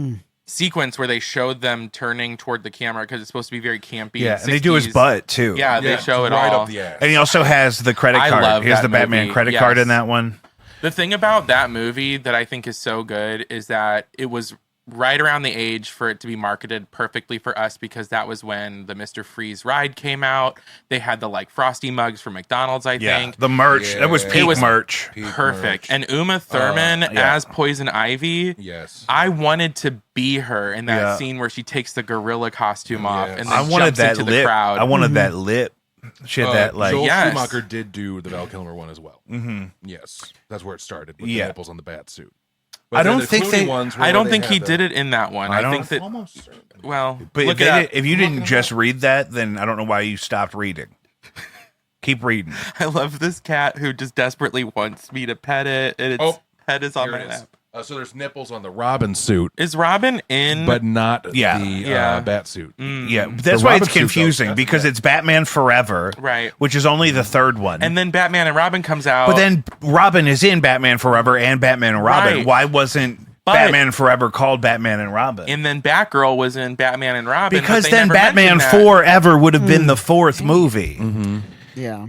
sequence where they showed them turning toward the camera because it's supposed to be very campy. Yeah, and they do his 60s. butt too. Yeah, they show it right all. up the ass. and he also has the credit I card. love He has that the Batman movie, credit card yes. in that one. The thing about that movie that I think is so good is that it was right around the age for it to be marketed perfectly for us because that was when the Mr. Freeze ride came out. They had the like frosty mugs from McDonald's, I Yeah, think. the merch. That was Yeah. peak It was merch. Perfect. And Uma Thurman yeah. as Poison Ivy. Yes. I wanted to be her in that Yeah. scene where she takes the gorilla costume off and then I wanted jumps that into the lip. crowd. I wanted that lip. She had that like. Joel Yes. Schumacher did do the Val Kilmer one as well. Mm-hmm. Yes, that's where it started with Yeah. the nipples on the bat suit. I don't then the think Clooney they- ones were I where don't they think he had the- did it in that one. I I, don't- think that Almost certain. well, But look if, it up. if you didn't just read that, then I don't know why you stopped reading. Keep reading. I love this cat who just desperately wants me to pet it, and its head is on Here my it is. lap. So there's nipples on the Robin suit, Is Robin in? but not Yeah. the Yeah. bat suit. Yeah, that's The why Robin it's suit, though, confusing that's- because it's Batman Forever, Right. Which is only the third one, and then Batman and Robin comes out. but then Robin is in Batman Forever and Batman and Robin. Right. Why wasn't But- Batman Forever called Batman and Robin? and then Batgirl was in Batman and Robin. Because but they then never Batman mentioned that. Forever would have been the fourth movie. Yeah.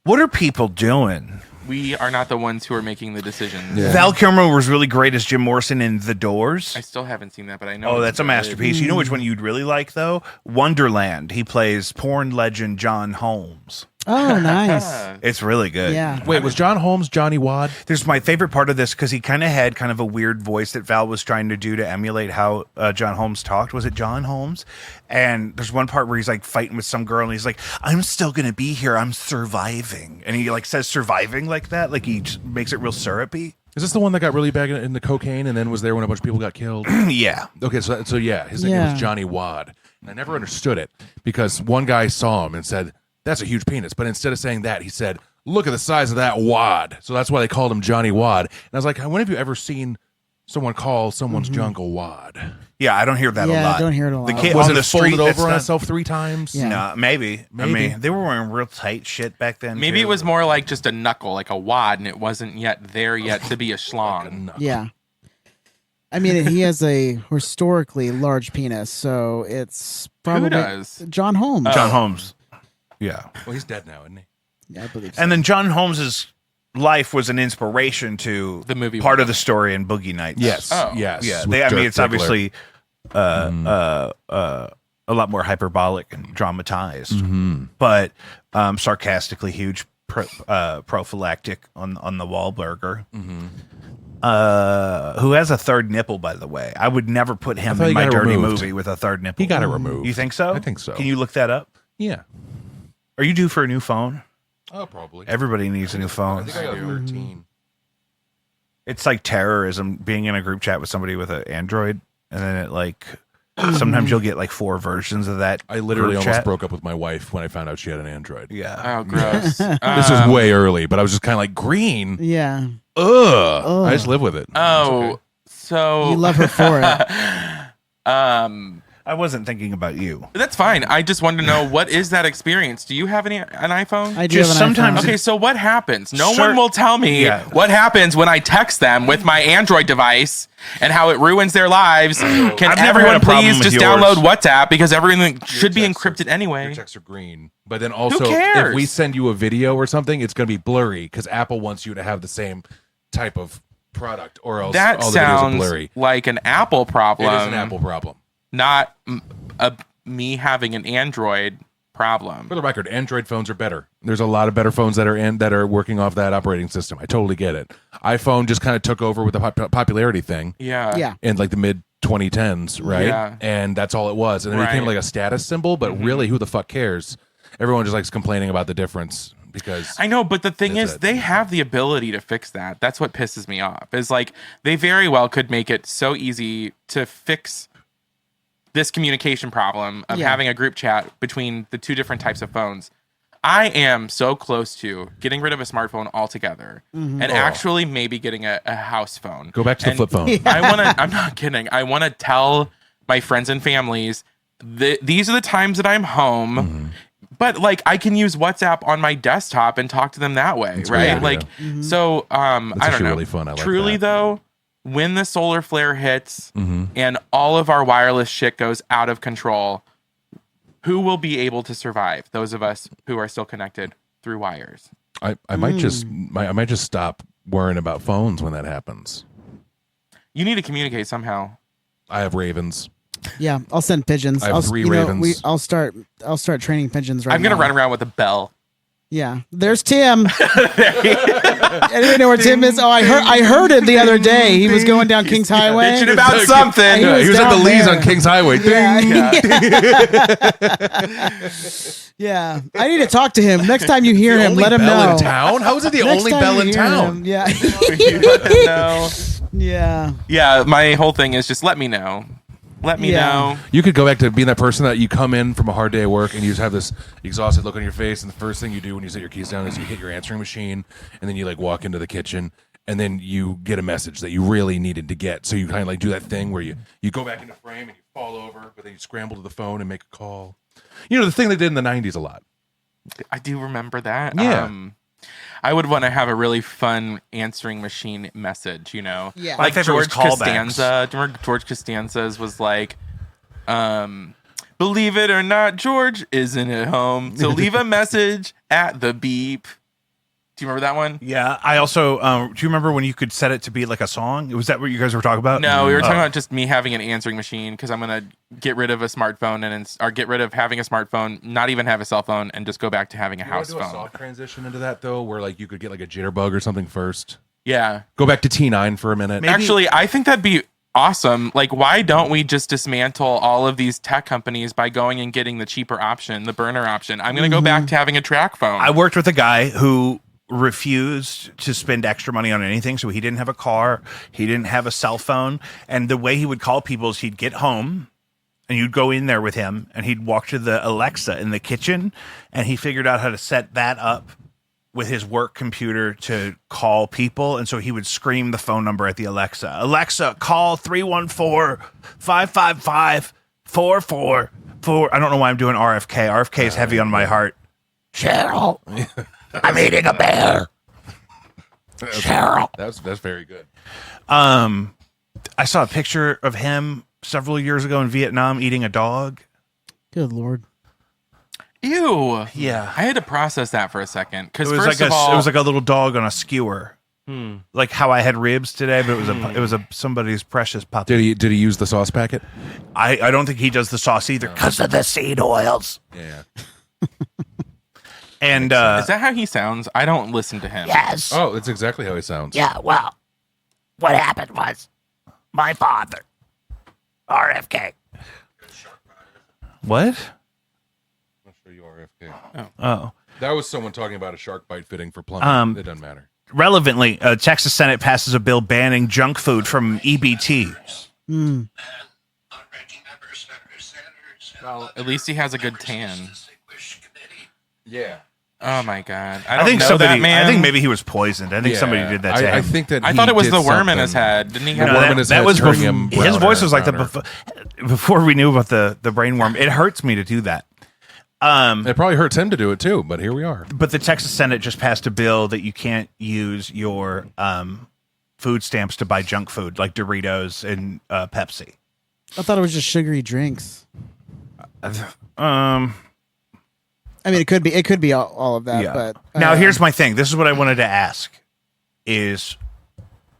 What are people doing? We are not the ones who are making the decisions. Yeah. Val Kilmer was really great as Jim Morrison in The Doors. I still haven't seen that, but I know. Oh, it's that's a good. masterpiece. You know which one you'd really like, though? Wonderland. He plays porn legend John Holmes. Oh, nice. It's really good. Yeah. Wait, was John Holmes Johnny Wad? There's my favorite part of this because he kind of had kind of a weird voice that Val was trying to do to emulate how John Holmes talked. Was it John Holmes? And there's one part where he's like fighting with some girl and he's like, I'm still going to be here. I'm surviving. And he like says surviving like that. Like he just makes it real syrupy. Is this the one that got really bad in the cocaine and then was there when a bunch of people got killed? Yeah. Okay, so yeah, his nickname Yeah. was Johnny Wad. And I never understood it because one guy saw him and said, that's a huge penis. But instead of saying that, he said, look at the size of that wad. So that's why they called him Johnny Wad. And I was like, when have you ever seen someone call someone's junk a wad? Yeah, I don't hear that a Yeah, lot. I don't hear it a lot. The kid Was on it the street folded that's over on not- itself 3 times? Yeah. No, maybe. I Maybe. mean, they were wearing real tight shit back then. Maybe too. it was more like just a knuckle, like a wad, and it wasn't yet there yet to be a schlong. Yeah. I mean, he has a historically large penis, so it's probably Who does? John Holmes. John Holmes. Yeah. Well, he's dead now, isn't he? Yeah, I believe so. And then John Holmes's life was an inspiration to The movie part Boogie of the story in Boogie Nights. Yes. Oh. Yes. Yeah. with I mean, Dirk it's Diggler. obviously a lot more hyperbolic and dramatized, but sarcastically huge prophylactic on the Wahlburger. Who has a third nipple, by the way. I would never put him thought in he my got it dirty removed. movie with a third nipple. He got it removed. You think so? I think so. Can you look that up? Yeah. Are you due for a new phone? Oh, probably. Everybody needs a new I phone. think I got 13. It's like terrorism being in a group chat with somebody with an Android, and then it like sometimes you'll get like 4 versions of that. I literally group almost chat. broke up with my wife when I found out she had an Android. Yeah. Oh, gross. This was way early, but I was just kind of like, green? yeah, Ugh. I just live with it. Oh, It's so you love her for it. I wasn't thinking about you. That's fine. I just wanted to know, what is that experience? Do you have an iPhone? I do Just have an sometimes- iPhone. Okay, so what happens? No Sure. one will tell me Yeah. what happens when I text them with my Android device and how it ruins their lives. Can I've never had everyone a problem please with just yours. download WhatsApp, because everything should be texts are- encrypted anyway. Your texts are green. But then also, cares? if we send you a video or something, it's going to be blurry because Apple wants you to have the same type of product, or else That all the videos are sounds blurry. like an Apple problem, It is an Apple problem. not me having an Android problem. For the record, Android phones are better. There's a lot of better phones that are working off that operating system. I totally get it. iPhone just kind of took over with the popularity thing Yeah. Yeah. in like the mid 2010s, right? Yeah. And that's all it was. And then it became Right. like a status symbol, but really, who the fuck cares? Everyone just likes complaining about the difference because I know, but the thing That's is, it. they have the ability to fix that. That's what pisses me off. Is like, they very well could make it so easy to fix this communication problem of Yeah. having a group chat between the 2 different types of phones. I am so close to getting rid of a smartphone altogether and actually maybe getting a house phone. go back to the And flip phone. I want to, I'm not kidding. I want to tell my friends and families, these are the times that I'm home. But like, I can use WhatsApp on my desktop and talk to them that way, That's a great right? idea. Like, so I don't actually know. really fun. I like Truly that. though, when the solar flare hits Mm-hmm. and all of our wireless shit goes out of control, who will be able to survive? Those of us who are still connected through wires. I might just I might just stop worrying about phones when that happens. You need to communicate somehow. I have ravens. Yeah, I'll send pigeons. I have I'll, 3 you know, ravens. I'll start training pigeons right I'm gonna now. run around with a bell. Yeah, there's Tim. Anybody know where Tim is? Oh, I heard it the other day. He was going down Kings Highway. Bitching about something. He was he was at the down Lees there. on Kings Highway. Yeah, I need to talk to him. Next time you hear him, Only let him bell know. in town? How is it the Next only time bell you in hear town? him, yeah. You let them know. Yeah. Yeah, my whole thing is just let me know. Let me Yeah. know. You could go back to being that person that you come in from a hard day of work and you just have this exhausted look on your face, and the first thing you do when you set your keys down is you hit your answering machine, and then you like walk into the kitchen, and then you get a message that you really needed to get. So you kind of like do that thing where you go back into frame and you fall over, but then you scramble to the phone and make a call. You know, the thing they did in the 90s a lot. I do remember that. Yeah. I would want to have a really fun answering machine message, you know? Yeah. My Like favorite was George callbacks. Costanza. Do you remember George Costanza's was like, believe it or not, George isn't at home. So leave a message at the beep. Do you remember that one? Yeah, I also do you remember when you could set it to be like a song? Was that what you guys were talking about? No, we were talking Oh. about just me having an answering machine because I'm gonna get rid of a smartphone or get rid of having a smartphone, not even have a cell phone, and just go back to having a house do a phone. soft transition into that though, where like you could get like a jitterbug or something first. Yeah, Go back to T9 for a minute. Maybe- actually, I think that'd be awesome. Like, why don't we just dismantle all of these tech companies by going and getting the cheaper option, the burner option? I'm gonna go back to having a track phone. I worked with a guy who refused to spend extra money on anything, so he didn't have a car, he didn't have a cell phone, and the way he would call people is he'd get home and you'd go in there with him and he'd walk to the Alexa in the kitchen, and he figured out how to set that up with his work computer to call people, and so he would scream the phone number at the Alexa. Alexa, call 314-555-4444. I don't know why I'm doing RFK. RFK is heavy on my heart. Cheryl, I'm eating a bear. Cheryl. That's very good. I saw a picture of him several years ago in Vietnam eating a dog. Good Lord. Ew. Yeah. I had to process that for a second. Because It was first like of all, it was like a little dog on a skewer. Like how I had ribs today, but it was somebody's precious puppy. Did he use the sauce packet? I don't think he does the sauce either because of the seed oils. Yeah. And is that how he sounds? I don't listen to him. Yes. Oh, that's exactly how he sounds. Yeah, well, what happened was my father, RFK. what? I'll show you RFK. Oh. That was someone talking about a shark bite fitting for plumbing. It doesn't matter. Relevantly, Texas Senate passes a bill banning junk food from EBT. Well, at least he has a good tan. Yeah. Oh my god! I don't think know somebody. that man. I think maybe he was poisoned. I think somebody did that to him. I think that I he thought it was did the worm in something. his head. Didn't he The have worm that? in his that head was turning before, him his browner voice was and like browner. before we knew about the brain worm. It hurts me to do that. It probably hurts him to do it too, but here we are. But the Texas Senate just passed a bill that you can't use your food stamps to buy junk food like Doritos and Pepsi. I thought it was just sugary drinks. I mean, it could be all of that. Yeah. But now here's my thing. This is what I wanted to ask: is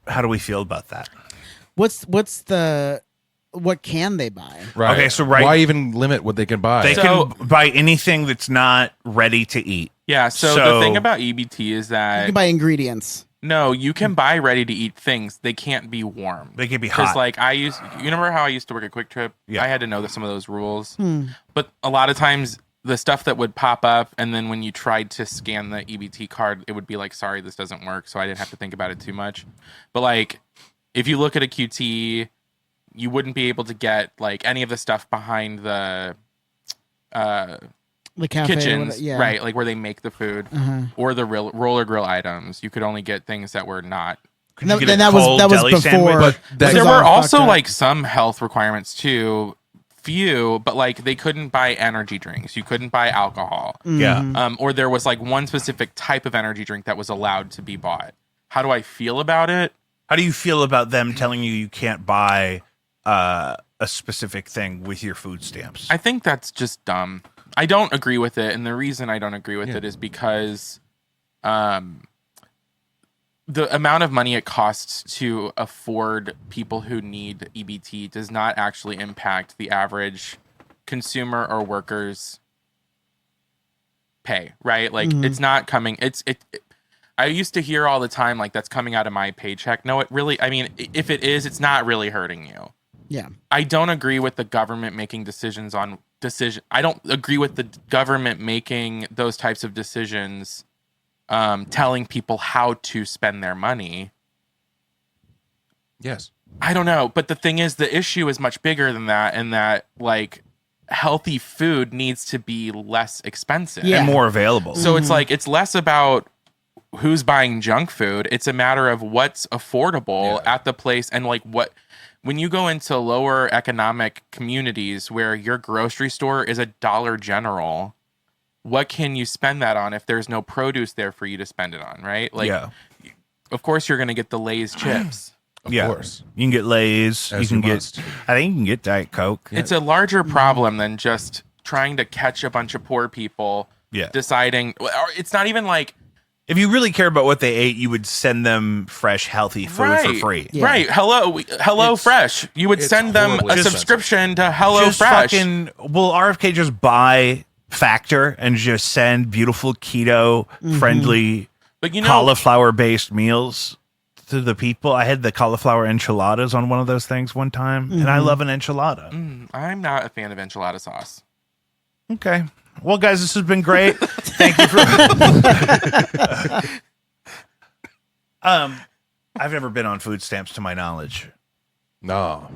how do we feel about that? what can they buy? Right. Okay, so why even limit what they can buy? They So- can buy anything that's not ready to eat. Yeah. So the thing about EBT is You that can buy ingredients. no, you can buy ready to eat things. They can't be warm. They can be Because hot. like you remember how I used to work at Quick Trip? Yeah. I had to know some of those rules. But a lot of times the stuff that would pop up, and then when you tried to scan the EBT card, it would be like, sorry, this doesn't work. So I didn't have to think about it too much. But like, if you look at a QT, you wouldn't be able to get like any of the stuff behind the The cafe, kitchens, yeah. right? Like where they make the food, or the roller grill items. You could only get things that were not. Could you get Then a that was cold that was deli before. sandwich? But But This there is were all also fucked up. like some health requirements too. Few, but like they couldn't buy energy drinks. You couldn't buy alcohol. Yeah. Or there was like one specific type of energy drink that was allowed to be bought. How do I feel about it? How do you feel about them telling you can't buy a specific thing with your food stamps? I think that's just dumb. I don't agree with it, and the reason I don't agree with it is because the amount of money it costs to afford people who need EBT does not actually impact the average consumer or worker's pay, right? Like it's not coming. I used to hear all the time like that's coming out of my paycheck. No, it really. I mean, if it is, it's not really hurting you. Yeah. I don't agree with the government making decisions on decision. I don't agree with the government making those types of decisions, telling people how to spend their money. Yes. I don't know, but the thing is, the issue is much bigger than that, and that like healthy food needs to be less expensive. Yeah. And more available. So it's like it's less about who's buying junk food. It's a matter of what's affordable at the place, and like what. When you go into lower economic communities where your grocery store is a Dollar General, what can you spend that on if there's no produce there for you to spend it on, right? Like, yeah. of course you're going to get the Lay's chips. Of Yeah. course. You can get Lay's. As You can you get. must. I think you can get Diet Coke. It's a larger problem than just trying to catch a bunch of poor people Yeah. deciding. Or it's not even like, If you really care about what they ate, you would send them fresh, healthy food for free. Yeah. right, Hello Fresh. You would it's send them horribly a expensive. subscription to Hello Just Fresh. fucking. Will RFK just buy Factor and just send beautiful keto friendly But you know, cauliflower-based meals to the people? I had the cauliflower enchiladas on one of those things one time, and I love an enchilada. I'm not a fan of enchilada sauce. Okay. Well, guys, this has been great. Thank you for. I've never been on food stamps to my knowledge. No.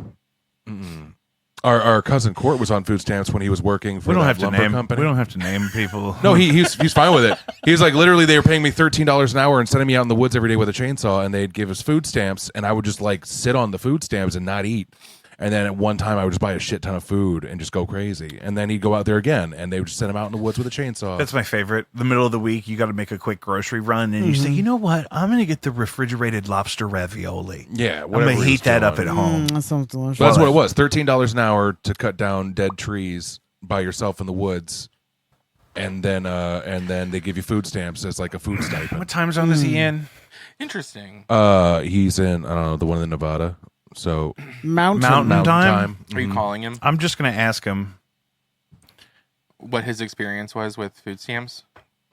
Mm-mm. Our cousin Court was on food stamps when he was working for We don't that have to lumber name. company. We don't have to name people. No, he's fine with it. He's like, literally, they were paying me $13 an hour and sending me out in the woods every day with a chainsaw, and they'd give us food stamps, and I would just like sit on the food stamps and not eat. And then at one time, I would just buy a shit ton of food and just go crazy. And then he'd go out there again, and they would just send him out in the woods with a chainsaw. That's my favorite. The middle of the week, you got to make a quick grocery run, and you say, you know what? I'm going to get the refrigerated lobster ravioli. Yeah, I'm going to heat that up at home. That sounds delicious. So that's what it was. $13 an hour to cut down dead trees by yourself in the woods. And then they give you food stamps as like a food stipend. What time zone is he in? Interesting. He's in, I don't know, the one in Nevada. So Mountain time? Are you calling him? I'm just going to ask him. What his experience was with food stamps?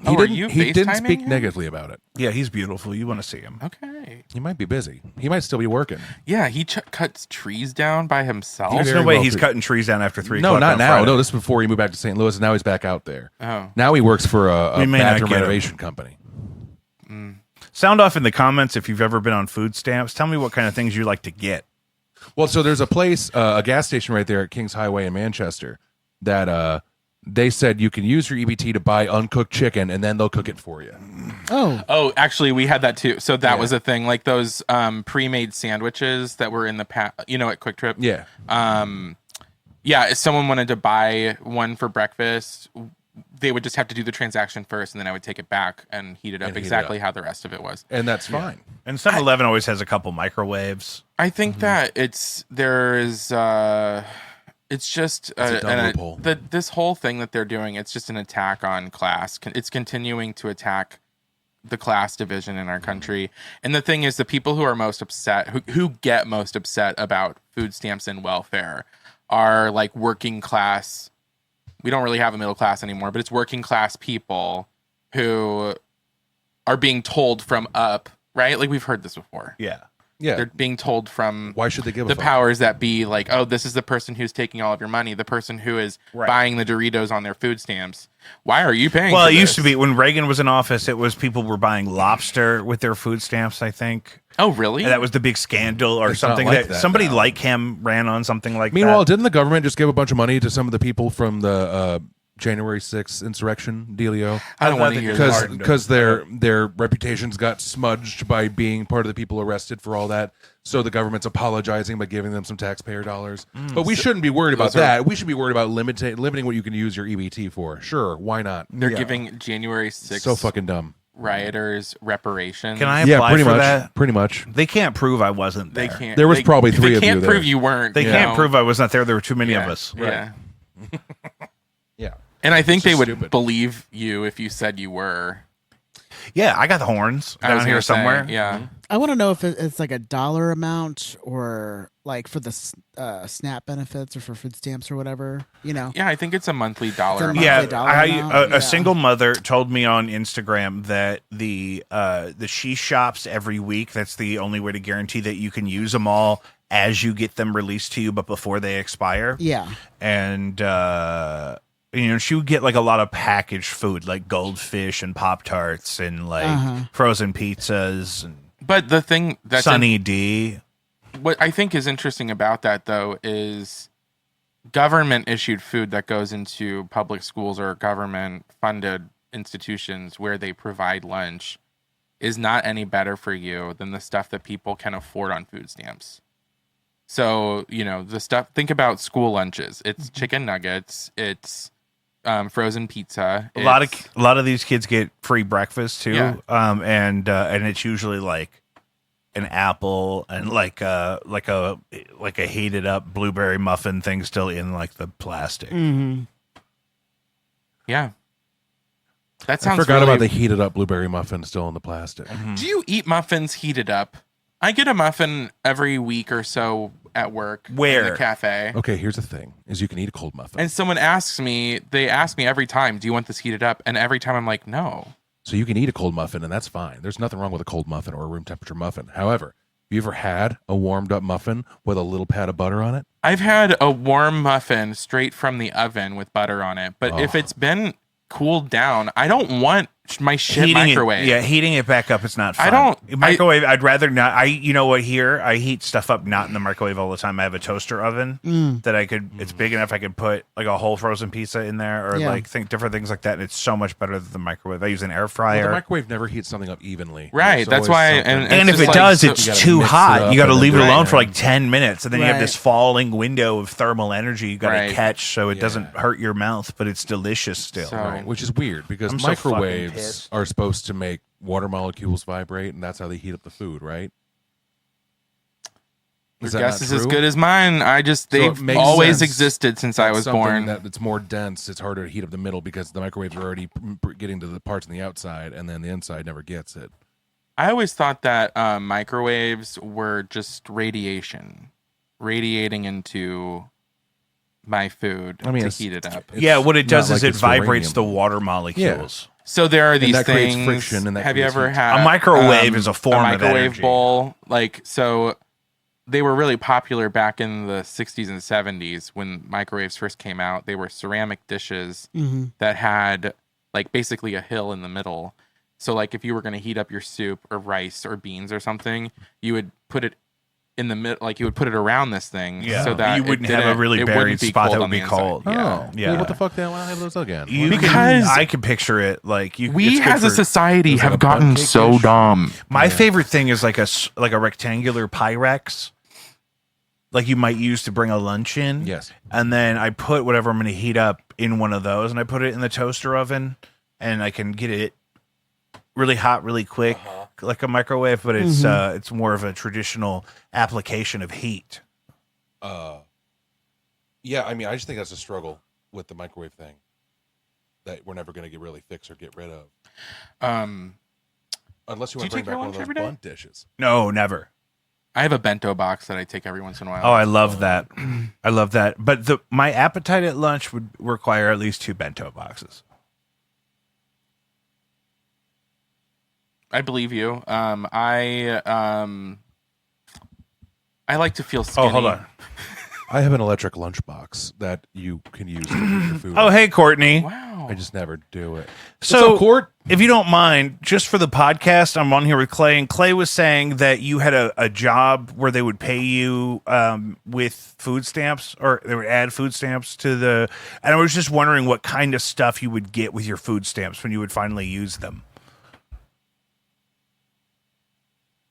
He are didn't, you he didn't FaceTiming speak him? negatively about it. Yeah, he's beautiful. You want to see him. Okay. He might be busy. He might still be working. Yeah, he cuts trees down by himself. There's very no way well he's could. cutting trees down after 3 No, o'clock not on now. Friday. No, this is before he moved back to St. Louis, and now he's back out there. Oh. Now he works for a We may not bathroom get him. renovation company. Sound off in the comments if you've ever been on food stamps. Tell me what kind of things you like to get. Well, so there's a place, a gas station right there at Kings Highway in Manchester that they said you can use your EBT to buy uncooked chicken, and then they'll cook it for you. Oh, actually, we had that too. So that was a thing, like those pre-made sandwiches that were in the at Quick Trip. Yeah. Yeah. If someone wanted to buy one for breakfast, they would just have to do the transaction first, and then I would take it back and heat it up And heat it exactly up. how the rest of it was. And that's fine. And 7-Eleven always has a couple microwaves. I think that it's just a dumb loophole. this whole thing that they're doing. It's just an attack on class. It's continuing to attack the class division in our country. And the thing is, the people who are most upset, who get most upset about food stamps and welfare, are like working class. We don't really have a middle class anymore, but it's working class people who are being told from up, right? Like we've heard this before. Yeah. Yeah. They're being told from Why should they give a the fuck? powers that be, like, oh, this is the person who's taking all of your money, the person who is buying the Doritos on their food stamps. Why are you paying? Well, for it used this? to be when Reagan was in office, it was people were buying lobster with their food stamps, I think. Oh, really? And that was the big scandal or It's not something like that that somebody now. like him ran on something like Meanwhile, that. didn't the government just give a bunch of money to some of the people from the January 6th insurrection dealio? I don't want to hear that. Because their reputations got smudged by being part of the people arrested for all that. So the government's apologizing by giving them some taxpayer dollars. But we shouldn't be worried about that. We should be worried about limiting what you can use your EBT for. Sure, why not? They're giving January 6th So fucking dumb. rioters reparations. Can I apply pretty for much. that? Pretty much. They can't prove I wasn't They there. can't. There was they- probably three They of you can't there. prove you weren't. They you can't know? prove I was not there. There were too many of us. Yeah. Yeah. And I think It's they just would stupid. believe you if you said you were. Yeah, I got the horns I was down here gonna say, somewhere. yeah. I want to know if it's like a dollar amount or like for the SNAP benefits or for food stamps or whatever. You know. Yeah, I think it's a monthly dollar It's a amount. Yeah, monthly dollar amount? a single mother told me on Instagram that the she shops every week. That's the only way to guarantee that you can use them all as you get them released to you, but before they expire. Yeah. And she would get like a lot of packaged food, like goldfish and Pop-Tarts and like frozen pizzas and But the thing that's Sunny D. what I think is interesting about that, though, is government issued food that goes into public schools or government funded institutions where they provide lunch is not any better for you than the stuff that people can afford on food stamps. So, the stuff, think about school lunches. It's chicken nuggets. It's frozen pizza. A lot of these kids get free breakfast too. Yeah. And it's usually like an apple and like a heated up blueberry muffin thing still in like the plastic. Mm-hmm. Yeah. That I sounds forgot about the really... heated up blueberry muffin still in the plastic. Do you eat muffins heated up? I get a muffin every week or so at work. Where? In the cafe. Okay, here's the thing: is you can eat a cold muffin. And someone they ask me every time, do you want this heated up? And every time I'm like, no. So you can eat a cold muffin, and that's fine. There's nothing wrong with a cold muffin or a room temperature muffin. However, have you ever had a warmed up muffin with a little pat of butter on it? I've had a warm muffin straight from the oven with butter on it. But if Oh. it's been cooled down, I don't want my shit Heating microwave. heating it back up is not fun. I don't- microwave. I'd rather not. You know what? Here, I heat stuff up not in the microwave all the time. I have a toaster oven that I could. It's big enough. I could put like a whole frozen pizza in there, or Yeah. like different things like that. And it's so much better than the microwave. I use an air Well, fryer. the microwave never heats something up evenly. Right, There's that's always why- something- and and if just it like- does, so it's you gotta too mix it hot. up You got to and leave it then- alone Right. for like 10 minutes, and then you have Right. this falling window of thermal energy you got to Right. catch, so it doesn't Yeah. hurt your mouth, but it's delicious still. So- Right, which is weird because I'm so fucking microwaves pissed. are supposed to make water molecules vibrate, and that's how they heat up the food, right? Your Is that guess not is as true? good as mine. So they've it makes always sense existed since I That's was something born. That it's more dense. It's harder to heat up the middle because the microwaves are already getting to the parts on the outside, and then the inside never gets it. I always thought that microwaves were just radiating into my food I mean, to it's- heat it up. it's Yeah, what it does not is like it it's vibrates the uranium. water molecules. So there are these that creates things. friction, and that have you creates ever heat. had A microwave is a form a of microwave energy. bowl? Like so, they were really popular back in the 60s and 70s when microwaves first came out. They were ceramic dishes that had like basically a hill in the middle. So like if you were going to heat up your soup or rice or beans or something, you would put it in the middle, like you would put it around this thing, Yeah. so that You it wouldn't have a didn't- really it buried wouldn't be spot that cold would on be the inside. cold. Yeah. Oh, Yeah. Well, what the fuck? Then why have those again? You Because- can, I can picture it like you. We it's good as a for- society It's like have a gotten butt cake so dish. dumb. My favorite thing is like a rectangular Pyrex, like you might use to bring a lunch in. Yes. And then I put whatever I'm going to heat up in one of those, and I put it in the toaster oven, and I can get it really hot, really quick, like a microwave. But it's more of a traditional application of heat. Yeah, I mean, I just think that's a struggle with the microwave thing that we're never going to get really fix or get rid of, unless you Do want you to bring take back your one of lunch those every day? bunt dishes. No, never. I have a bento box that I take every once in a while. Oh, I love that. I love that. But my appetite at lunch would require at least 2 bento boxes. I believe you. I like to feel skinny. Oh, hold on. I have an electric lunchbox that you can use to heat your food. Oh, hey, Courtney. Wow. I just never do it. So, What's up, Court? if you don't mind, just for the podcast, I'm on here with Clay, and Clay was saying that you had a job where they would pay you with food stamps, or they would add food stamps to the. And I was just wondering what kind of stuff you would get with your food stamps when you would finally use them.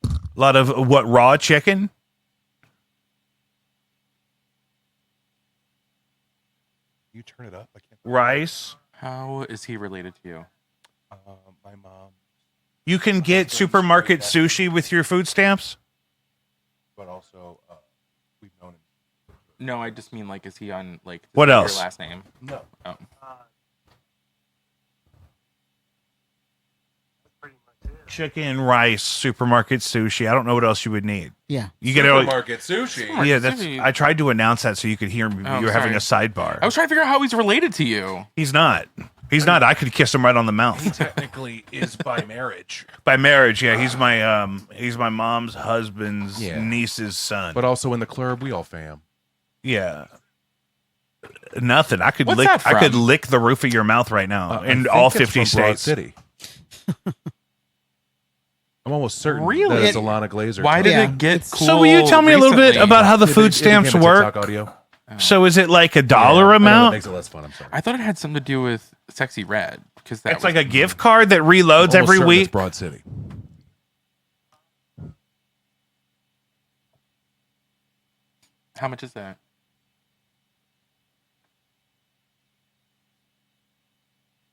A lot of what, raw chicken? You turn it up. I can't. Rice. How is he related to you? My mom, You can get supermarket sushi with your food stamps? but also we've known him. No, I just mean like, is he on like? does What he have else? Your last name? No. Oh. Chicken, rice, supermarket sushi. I don't know what else you would need. Yeah. You get it. Supermarket sushi. Yeah, that's. Sushi. I tried to announce that so you could hear me. Oh, You're having a sorry. sidebar. I was trying to figure out how he's related to you. He's not. He's not. I could kiss him right on the mouth. Technically, is by marriage, By marriage, yeah. He's my mom's husband's Yeah. niece's son. but also in the club, we all fam. Yeah. Nothing. I could What's lick. that I could from? lick the roof of your mouth right now I in think all it's 50 from Broad states. City. I'm almost certain Really? that it's Alana Glazer. Why did Yeah. it get cool? So will you tell me a little bit recently? about how the It food became stamps a work? TikTok audio. So is it like a dollar I know, that amount? makes it less fun. I'm sorry. I thought it had something to do with Sexy Red because that It's like a gift card that reloads Almost every certain week. It's Broad City. How much is that?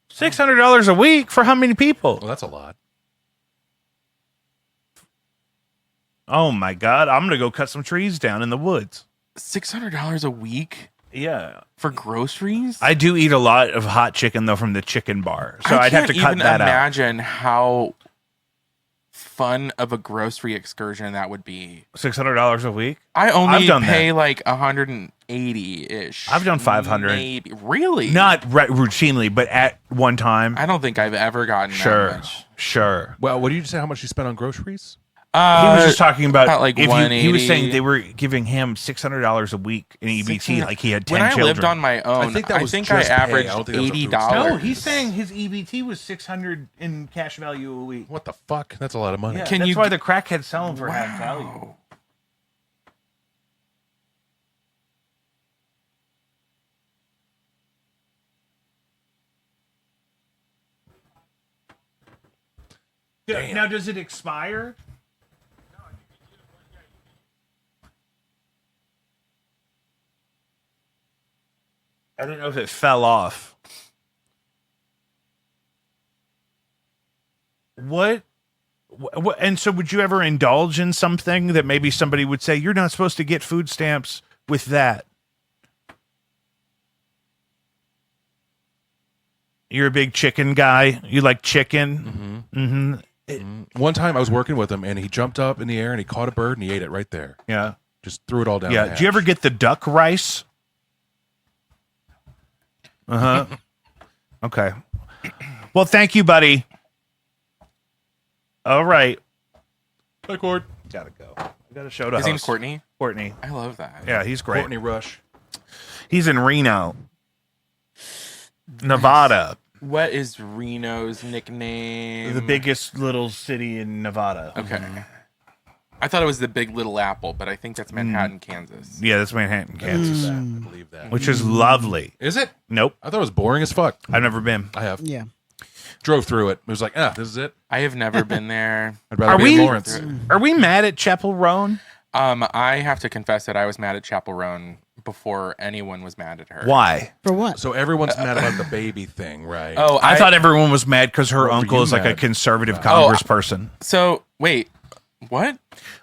$600 a week for how many people? Well, that's a lot. Oh my God. I'm going to go cut some trees down in the woods. $600 a week Yeah. for groceries? I do eat a lot of hot chicken though from the chicken bar. So I'd have to cut can't even that out. imagine how fun of a grocery excursion that would be. $600 a week? I only I've done pay that. like 180-ish. I've done 500. Maybe. Really? Not routinely, but at one time. I don't think I've ever gotten that Sure. much. Sure. Well, what did you say? How much you spent on groceries? He was just talking about like if he was 180. saying they were giving him $600 a week in EBT, like he had 10 when I children. lived on my own, I think that was I just pay. I averaged don't think that was a food $80. stamp. No, he's saying his EBT was $600 in cash value a week. What the fuck? That's a lot of money. Yeah, Can that's you why g- the crackheads sell them for half value. Damn. Now, does it expire? I don't know if it fell off. What? And so, would you ever indulge in something that maybe somebody would say you're not supposed to get food stamps with that? You're a big chicken guy. You like chicken. One time I was working with him and he jumped up in the air and he caught a bird and he ate it right there. Yeah. Just threw it all down. Yeah. the Do you ever hatch. get the duck rice? Okay. Well, thank you, buddy. All right. Hi, Cord. Gotta go. We got a show to His name's host. Courtney. Courtney. I love that. Yeah, he's great. Courtney Rush. He's in Reno, Nevada, What is Reno's nickname? the biggest little city in Nevada. Okay. I thought it was the Big Little Apple, but I think that's Manhattan, Kansas. Yeah, that's Manhattan, Kansas, I believe that. which is lovely. Is it? Nope, I thought it was boring as fuck. I've never been. I have. Yeah. Drove through it. It was like, this is it. I have never been there. I'd rather Are be in we- Lawrence. Are we mad at Chapel Roan? I have to confess that I was mad at Chapel Roan before anyone was mad at her. Why? For what? So everyone's mad about the baby thing, right? Oh, I thought everyone was mad because her What were uncle you is like a mad conservative about? congressperson. so. Wait, what?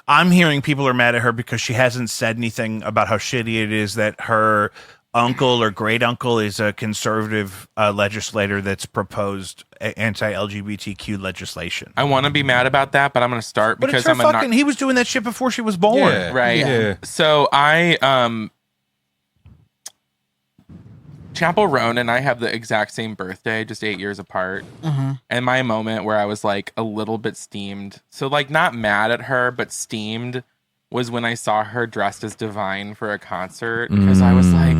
I'm hearing people are mad at her because she hasn't said anything about how shitty it is that her uncle or great uncle is a conservative legislator that's proposed anti-LGBTQ legislation. I want to be mad about that, but I'm going to start But because it's her I'm a fucking. He was doing that shit before she was born. Yeah. right. Yeah. So Chapel Roan and I have the exact same birthday, just 8 years apart. And my moment where I was like a little bit steamed, so like not mad at her, but steamed, was when I saw her dressed as Divine for a concert. Because I was like,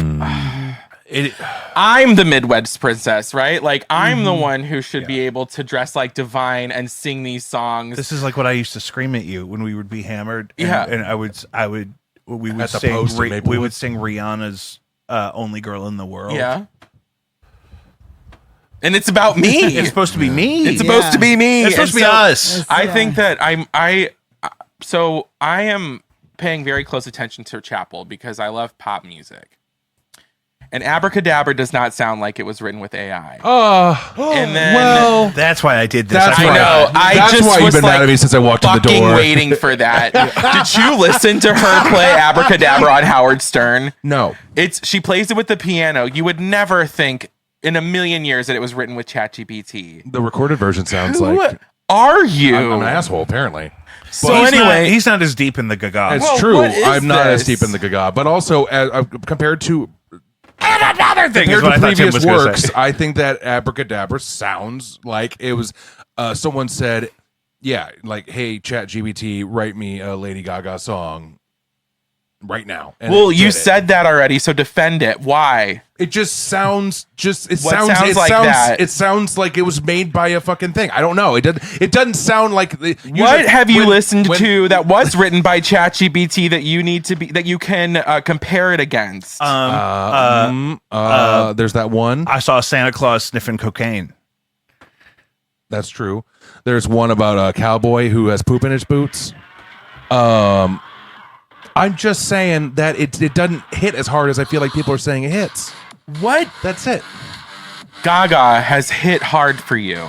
I'm the Midwest princess, right? Like I'm the one who should be able to dress like Divine and sing these songs. This is like what I used to scream at you when we would be hammered. And, Yeah. and we would At the sing. post in We Maplewood? would sing Rihanna's "Only Girl in the World." Yeah. And it's about me. It's supposed to be me. It's supposed to be me. It's supposed to be And so us. I think that I am paying very close attention to Chapel because I love pop music. And Abracadabra does not sound like it was written with AI. And then well, That's why I did this. That's I why- know. I that's just why you've was been like mad at me since I walked in the fucking door. waiting for that. Did you listen to her play Abracadabra on Howard Stern? no. She plays it with the piano. You would never think in a million years that it was written with ChatGPT. The recorded version sounds Who like are you? I'm an asshole, apparently. So He's anyway, he's not as deep in the gaga. It's Well, true. what is I'm not as this? deep in the gaga, but also compared to And another thing is compared what I to thought Tim previous was going to works, say. I think that Abracadabra sounds like it was someone said, yeah, like, hey, ChatGPT, write me a Lady Gaga song right now. And well, it you did it. said that already, so defend it. Why? It just sounds What sounds like that? It sounds like it was made by a fucking thing. I don't know. It doesn't sound like What have you listened to that was written by ChatGPT that you need to be that you can compare it against? there's that one. I saw Santa Claus sniffing cocaine. That's true. There's one about a cowboy who has poop in his boots. I'm just saying that it doesn't hit as hard as I feel like people are saying it hits. What That's it. Gaga has hit hard for you?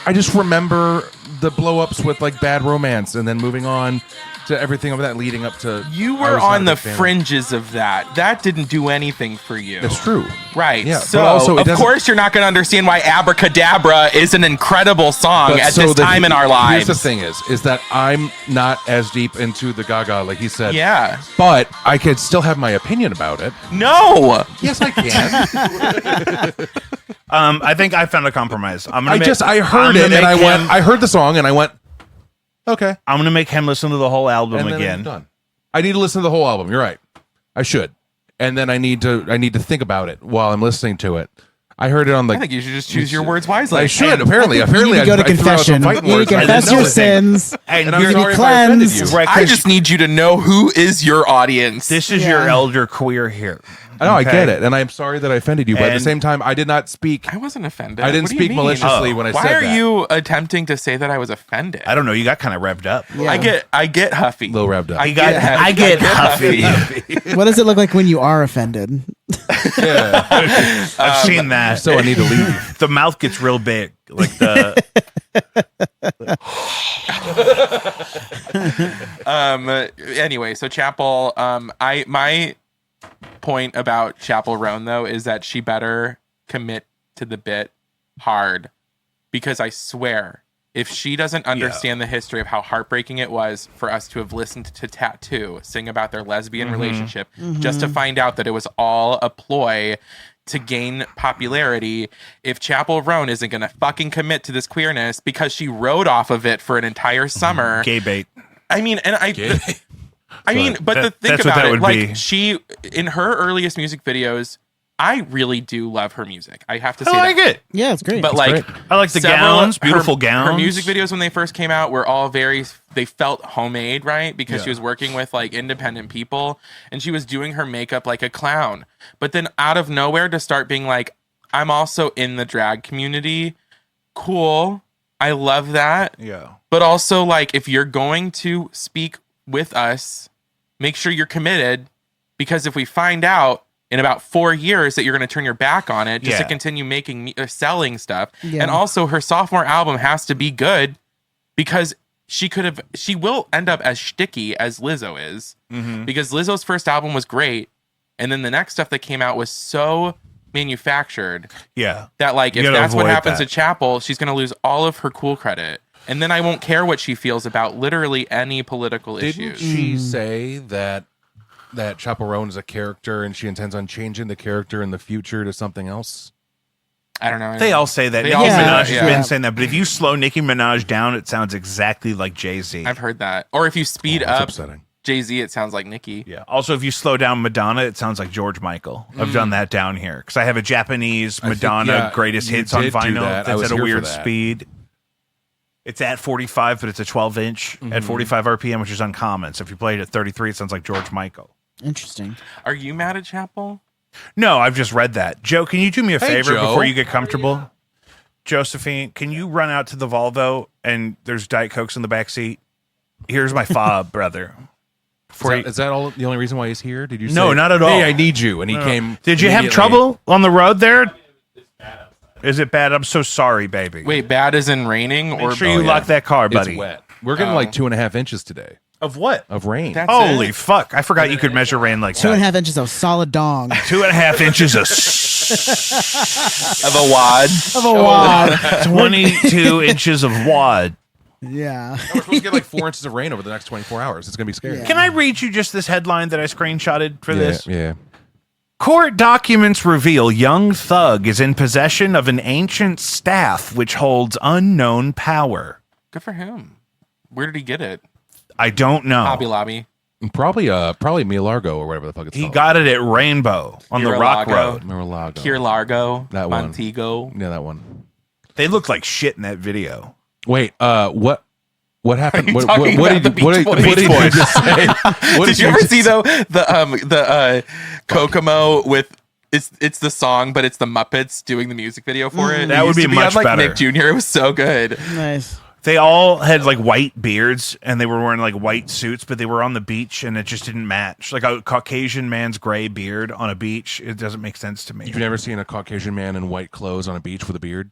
I just remember the blow ups with like Bad Romance and then moving on to everything of that leading up to. You I were was not on a the big fan of- fringes of that. That didn't do anything for you. That's true. Right. Yeah, So, but also it of doesn't- course, you're not going to understand why Abracadabra is an incredible song But at so this time in our lives. Here's the thing is that I'm not as deep into the Gaga like he said. Yeah. But I could still have my opinion about it. No. Yes, I can. I think I found a compromise. I I heard it and I heard the song and I went, Okay. I'm gonna make him listen to the whole album And then again. I'm done. I need to listen to the whole album. You're right. I should. And then I need to think about it while I'm listening to it. I heard it on I think you should just choose your words wisely. I should. Apparently, You need to go to I threw out confession. some You fighting need words. to I didn't confess know your anything. sins. And I'm You need to sorry be if I offended cleansed. you. Right, I just need you to know who is your audience. this is Yeah. your elder queer here. I know, I Okay? get it, and I'm sorry that I offended you, but at the And- same time, I did not speak. I wasn't offended. I didn't What do you speak mean? maliciously when I Why said are that. you attempting to say that I was offended? I don't know. You got kind of revved up. Yeah. I get huffy. A little revved up. I get huffy. What does it look like when you are offended? Yeah. I've seen that. So I need to leave. The mouth gets real big, like the. Anyway, so Chapel, my point about Chapel Roan though is that she better commit to the bit hard, because I swear if she doesn't understand the history of how heartbreaking it was for us to have listened to Tattoo sing about their lesbian relationship just to find out that it was all a ploy to gain popularity, if Chapel Roan isn't going to fucking commit to this queerness because she rode off of it for an entire summer. Gay bait. I mean, and I mean, but That- the thing that's what about that it, would like be. she, in her earliest music videos, I really do love her music. I have to say I like that. it. Yeah, it's great. But like, I like the several- gowns, beautiful gowns. Her music videos when they first came out were all they felt homemade, right? Because she was working with like independent people and she was doing her makeup like a clown. But then out of nowhere to start being like, I'm also in the drag community. Cool. I love that. Yeah. But also, like, if you're going to speak with us, make sure you're committed, because if we find out in about 4 years that you're going to turn your back on it just to Yeah. continue making selling stuff, Yeah. and also her sophomore album has to be good, because she will end up as shticky as Lizzo is, because Lizzo's first album was great, and then the next stuff that came out was so manufactured Yeah. that, like, You if gotta that's what avoid happens that. to Chapel, she's going to lose all of her cool credit. And then I won't care what she feels about literally any political Didn't issues. she say that Chapel Roan is a character and she intends on changing the character in the future to something else? I don't know. They all say that. They Nicki all say Minaj that, has yeah. been saying that. But if you slow Nicki Minaj down, it sounds exactly like Jay-Z. I've heard that. Or if you speed That's up upsetting. Jay-Z, it sounds like Nicki. Yeah. Also, if you slow down Madonna, it sounds like George Michael. I've done that down here because I have a Japanese I think, Madonna yeah, greatest you hits on did do vinyl that. I that's was at a here for weird that. speed. It's at 45, but it's a 12-inch at 45 RPM, which is uncommon. So if you play it at 33, it sounds like George Michael. Interesting. Are you mad at Chapel? No, I've just read that. Joe, can you do me a Hey, favor Joe. before you get comfortable? Josephine, can you run out to the Volvo and there's Diet Cokes in the back seat? Here's my fob, brother. Is that all? The only reason why he's here? Did you? No, say, not at all. Hey, I need you, and he came. Did you have immediately. trouble on the road there? Is it bad? I'm so sorry, baby. Wait, bad as in raining? Make or sure you yeah. lock that car, buddy. It's wet. We're getting like 2.5 inches today Of what? of rain. That's Holy it? fuck. I forgot you could measure rain like 2.5 inches of solid dong 2.5 inches of Of a wad. of a wad. 22 inches of wad. Yeah. We're supposed to get like 4 inches of rain over the next 24 hours. It's gonna be scary. Yeah. Can I read you just this headline that I screenshotted for this? Yeah. Court documents reveal young thug is in possession of an ancient staff which holds unknown power. Good for him. Where did he get it? I don't know. Hobby Lobby. Probably Mia Largo or whatever the fuck it's He called. got it at Rainbow on the Rock Mar-a-Lago. Road. Mar-a-Lago. Kier Largo. That one. Montego. Yeah, that one. They look like shit in that video. Wait, what happened? you What talking about the Beach Boys? what did you just say? What Did you ever just see though the Kokomo with it's the song, but it's the Muppets doing the music video for it? That It would used be to much on, like, better. Nick Jr. It was so good. Nice. They all had like white beards and they were wearing like white suits, but they were on the beach and it just didn't match. Like a Caucasian man's gray beard on a beach, it doesn't make sense to me. You've never seen a Caucasian man in white clothes on a beach with a beard?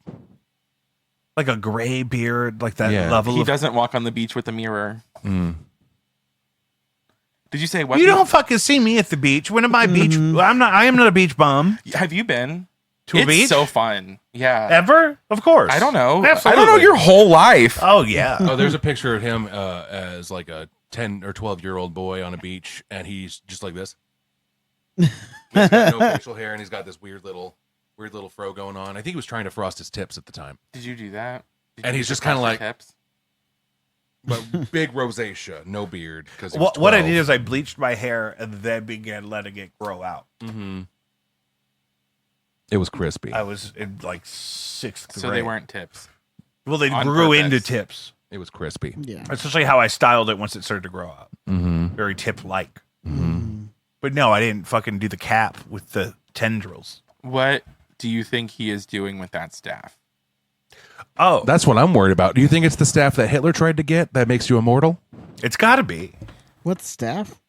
Like a gray beard, like that Yeah. level He of. doesn't walk on the beach with a mirror. Did you say what? You don't fucking see me at the beach. When am I beach? I am not a beach bum. Have you been To a it's beach? so fun. Yeah. Ever? Of course. I don't know. Absolutely. I don't know your whole life. Oh yeah. Oh, there's a picture of him as like a 10 or 12-year-old boy on a beach, and he's just like this. He's got no facial hair, and he's got this weird little fro going on. I think he was trying to frost his tips at the time. Did you do that? Did And you he's do just kinda frosted like- tips? But big rosacea, no beard. Because What I did is I bleached my hair and then began letting it grow out. It was crispy. I was in like 6th grade. So they weren't tips. Well, they on grew purpose. into tips. It was crispy. Yeah. Especially how I styled it once it started to grow out. Very tip-like. But no, I didn't fucking do the cap with the tendrils. What do you think he is doing with that staff? Oh, That's what I'm worried about. Do you think it's the staff that Hitler tried to get that makes you immortal? it's got to be. What staff?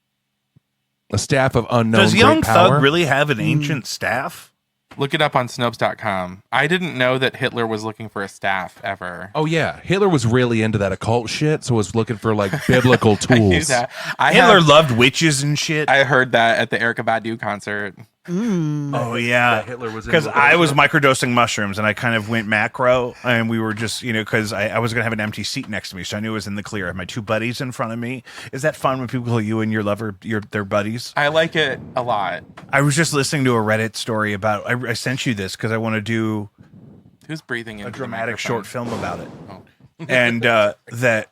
A staff of unknown Does great Young power? Thug really have an ancient staff? Look it up on Snopes.com. I didn't know that Hitler was looking for a staff ever. Oh yeah, Hitler was really into that occult shit, so was looking for like biblical I knew tools. that. Hitler loved witches and shit. I heard that at the Erykah Badu concert. Oh yeah, Hitler was because I was microdosing mushrooms and I kind of went macro, and we were just because I was gonna have an empty seat next to me, so I knew it was in the clear. I had my two buddies in front of me. Is that fun when people call you and your lover their buddies? I like it a lot. I was just listening to a Reddit story about. I sent you this because I want to do Who's breathing into a the dramatic microphone? short film about it, Oh. and that.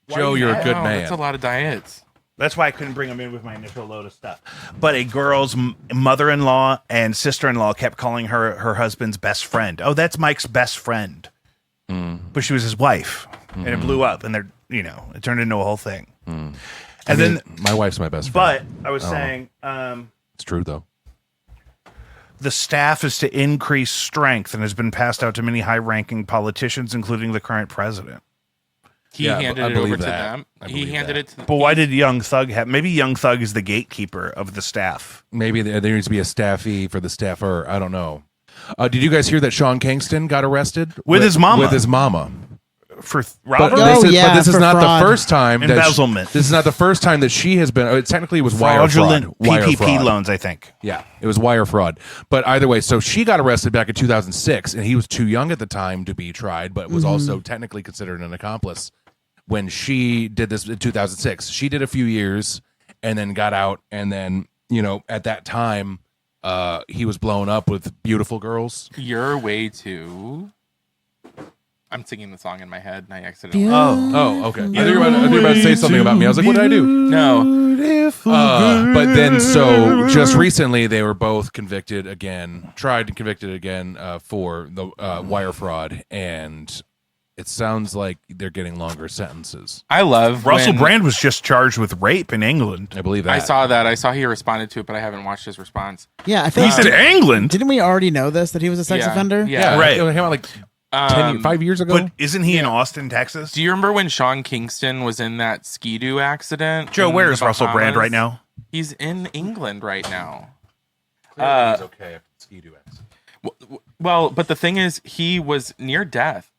Joe, you're a good Wow, man. That's a lot of diets. That's why I couldn't bring them in with my initial load of stuff. But a girl's mother-in-law and sister-in-law kept calling her husband's best friend. Oh, that's Mike's best friend. But she was his wife, and it blew up, and it turned into a whole thing. And then, my wife's my best friend. but I was saying, It's true though. the staff is to increase strength and has been passed out to many high-ranking politicians, including the current president. He Yeah, handed I it over believe to that. them. I He believe handed that. it to them. But why did Young Thug have? Maybe Young Thug is the gatekeeper of the staff. Maybe there needs to be a staffee for the staffer. I don't know. Did you guys hear that Sean Kingston got arrested With his mama. With his mama. For But, robbery? Oh, but yeah, this is for not fraud. the first time. that Embezzlement. this is not the first time that she has been. Technically, it was wire Fraudulent fraud. Wire PPP fraud. loans, I think. Yeah, it was wire fraud. But either way, so she got arrested back in 2006, and he was too young at the time to be tried, but was also technically considered an accomplice when she did this in 2006. She did a few years and then got out, and then at that time, he was blown up with beautiful girls. Your way to. I'm singing the song in my head, and I accidentally. Oh, okay. I think you were about to say something about me. I was like, what did I do? No. But then, so just recently, they were both convicted again, tried and convicted again for the wire fraud, and it sounds like they're getting longer sentences. I love Russell when- Brand was just charged with rape in England. I believe that. I saw that. I saw he responded to it, but I haven't watched his response. Yeah, I think. He's in England, Didn't we already know this that he was a sex Yeah. offender? Yeah. Right. It came out like 5 years ago. but isn't he in Austin, Texas? Do you remember when Sean Kingston was in that Ski-Doo accident? Joe, in where the is Russell Brand Bahamas? right now? He's in England right now. He's okay. Ski-Doo accident. Well, but the thing is, he was near death.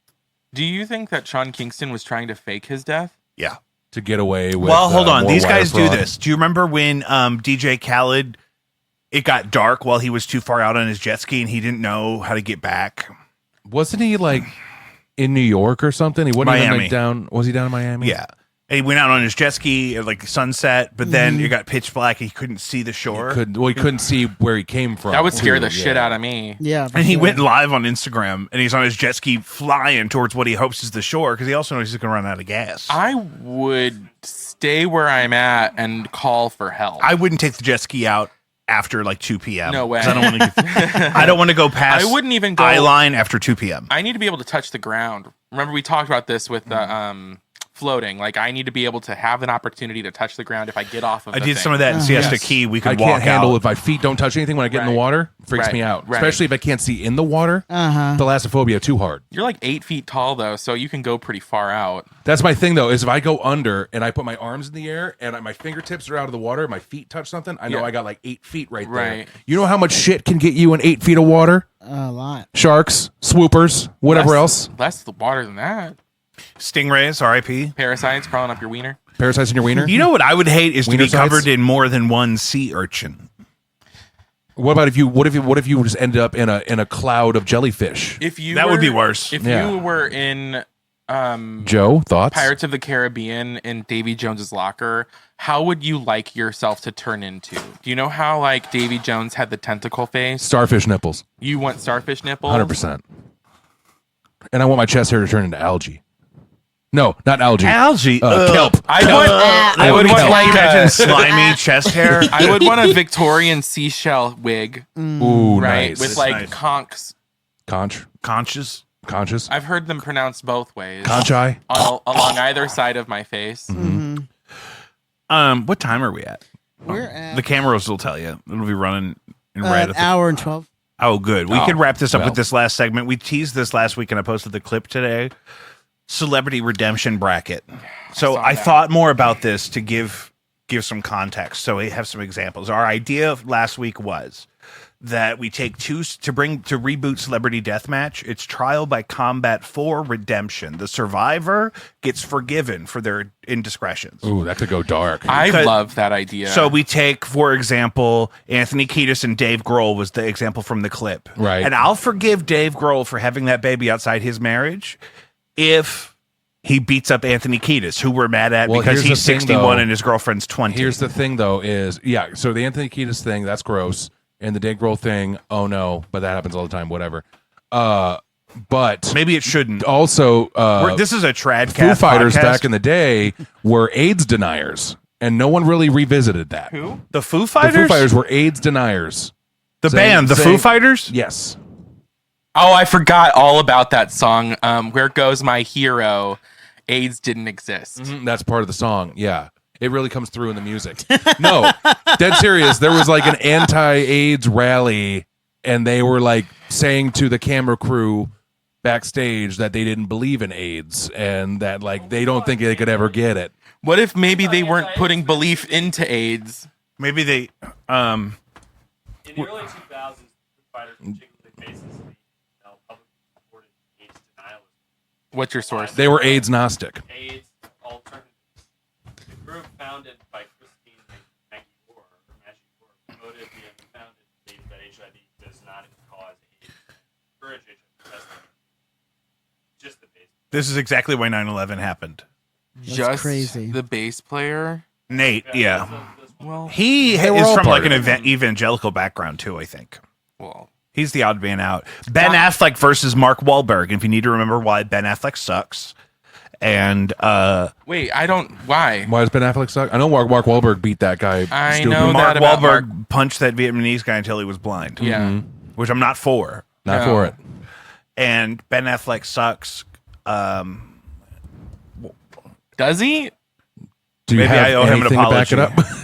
Do you think that Sean Kingston was trying to fake his death? Yeah. To get away with. Well, hold on. more These wire guys do fraud. this. Do you remember when DJ Khaled, it got dark while he was too far out on his jet ski and he didn't know how to get back? Wasn't he like in New York or something? He wasn't even Miami. like down. Was he down in Miami? Yeah. And he went out on his jet ski at like sunset, but then it got pitch black and he couldn't see the shore. He couldn't see where he came from. That would scare the too, shit yeah. out of me. Yeah. for And he sure. went live on Instagram and he's on his jet ski flying towards what he hopes is the shore because he also knows he's going to run out of gas. I would stay where I'm at and call for help. I wouldn't take the jet ski out after like 2 p.m. No way. 'cause I don't want to go past I wouldn't even go. eye line after 2 p.m. I need to be able to touch the ground. Remember, we talked about this with the floating. Like, I need to be able to have an opportunity to touch the ground if I get off of I the did thing. some of that in Siesta Yes. Key. We I could can't walk handle out. if my feet don't touch anything when I get in the Right. water. Freaks Right. me out, Right. especially if I can't see in the water. Uh-huh. Thalassophobia too hard. You're like 8 feet tall, though, so you can go pretty far out. That's my thing though. Is if I go under and I put my arms in the air and my fingertips are out of the water, my feet touch something. I know Yeah. I got like 8 feet right there. Right. You know how much shit can get you in 8 feet of water? A lot. Sharks, swoopers, whatever else. Less the water than that. Stingrays, R.I.P. Parasites crawling up your wiener. Parasites in your wiener. You know what I would hate is to Wiener be covered sites? in more than one sea urchin. What about if you? What if you just ended up in a cloud of jellyfish? If you That would were- be worse. If Yeah. you were in Joe, thoughts? Pirates of the Caribbean in Davy Jones's locker, how would you like yourself to turn into? Do you know how like Davy Jones had the tentacle face? Starfish nipples, You want starfish nipples? 100%. And I want my chest hair to turn into algae. No, not algae. Algae. Kelp. I would want like imagine slimy chest hair. I would want a Victorian seashell wig, Ooh, right, nice. with like nice. conchs. Conscious. Conscious. I've heard them pronounced both ways. Conchi. Along either side of my face. What time are we at? We're at The cameras will tell you. It'll be running in an right at the hour and 12. Oh, good. We could wrap this up well. with this last segment. We teased this last week and I posted the clip today. Celebrity redemption bracket. So I thought more about this to give some context. So we have some examples. Our idea of last week was that we take to reboot Celebrity Deathmatch. It's trial by combat for redemption. The survivor gets forgiven for their indiscretions. Ooh, that could go dark. I Because- love that idea. So we take, for example, Anthony Kiedis and Dave Grohl was the example from the clip. Right. And I'll forgive Dave Grohl for having that baby outside his marriage if he beats up Anthony Kiedis, who we're mad at Well, because here's he's the thing, 61 though. and his girlfriend's 20. Here's the thing, though, is so the Anthony Kiedis thing, that's gross, and the Dave Grohl thing, oh no, but that happens all the time. Whatever. But Maybe it shouldn't. also, This is a trad Foo Fighters podcast. back in the day were AIDS deniers, and no one really revisited that. who? The Foo The Fighters? Foo Fighters were AIDS deniers. The saying- band, the Foo saying- Fighters? Yes. Oh, I forgot all about that song. Where goes my hero? AIDS didn't exist. That's part of the song. Yeah. It really comes through in the music. No, dead serious. There was like an anti-AIDS rally, and they were like saying to the camera crew backstage that they didn't believe in AIDS and that like they don't think they could ever get it. What if maybe they weren't putting belief into AIDS? Maybe they. In the early 2000s, Foo Fighters particularly faces the public reported AIDS denialism. What's your source? They were AIDS Gnostic. AIDS alternatives. The group founded by Christine Maggie-Gore promoted the unfounded belief that HIV does not cause AIDS. Encourage HIV testing. Just the base. This is exactly why 9/11 happened. Just crazy. the bass player. Nate, yeah. Well, He They were is all from part like an of it. evangelical background too, I think. well, He's the odd man out. Ben Affleck versus Mark Wahlberg. If you need to remember why Ben Affleck sucks. And wait. I don't. Why? Why does Ben Affleck suck? I know Mark Wahlberg beat that guy. I stupid. know Mark that about Wahlberg punched that Vietnamese guy until he was blind. Yeah. Which I'm not for. Not No. for it. And Ben Affleck sucks. Does he? Do you Maybe have I owe him an anything to back it up? apology.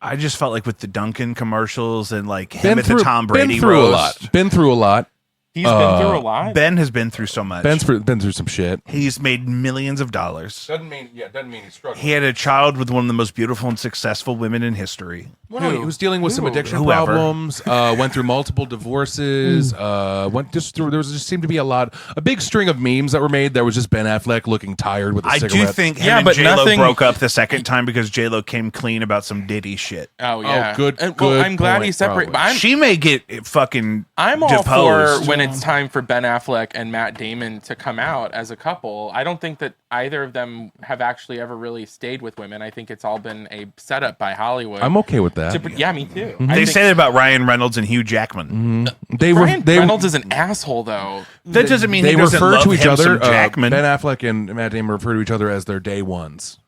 I just felt like with the Duncan commercials and like him at the Tom Brady been through roast. a lot. Been through a lot. He's been through a lot. Ben has been through so much. Been through some shit. He's made millions of dollars. Doesn't mean he's struggling. He had a child with one of the most beautiful and successful women in history. Well, no, he was dealing with some addiction Whoever. problems. Went through multiple divorces. Went just through. There seemed to be a big string of memes that were made. There was just Ben Affleck looking tired with a I cigarette. do think him Yeah, and but J-Lo nothing- broke up the second time because J-Lo came clean about some Diddy shit. Oh yeah. good- And, good I'm glad point, he's separate. probably. But She may get fucking I'm all deposed. for when it's time for Ben Affleck and Matt Damon to come out as a couple. I don't think that either of them have actually ever really stayed with women. I think it's all been a setup by Hollywood. I'm okay with that. Yeah, me too. They say that about Ryan Reynolds and Hugh Jackman. They were Ryan they Reynolds is an asshole, though. That doesn't mean they he doesn't refer love to each him other. some Jackman. Ben Affleck and Matt Damon refer to each other as their day ones,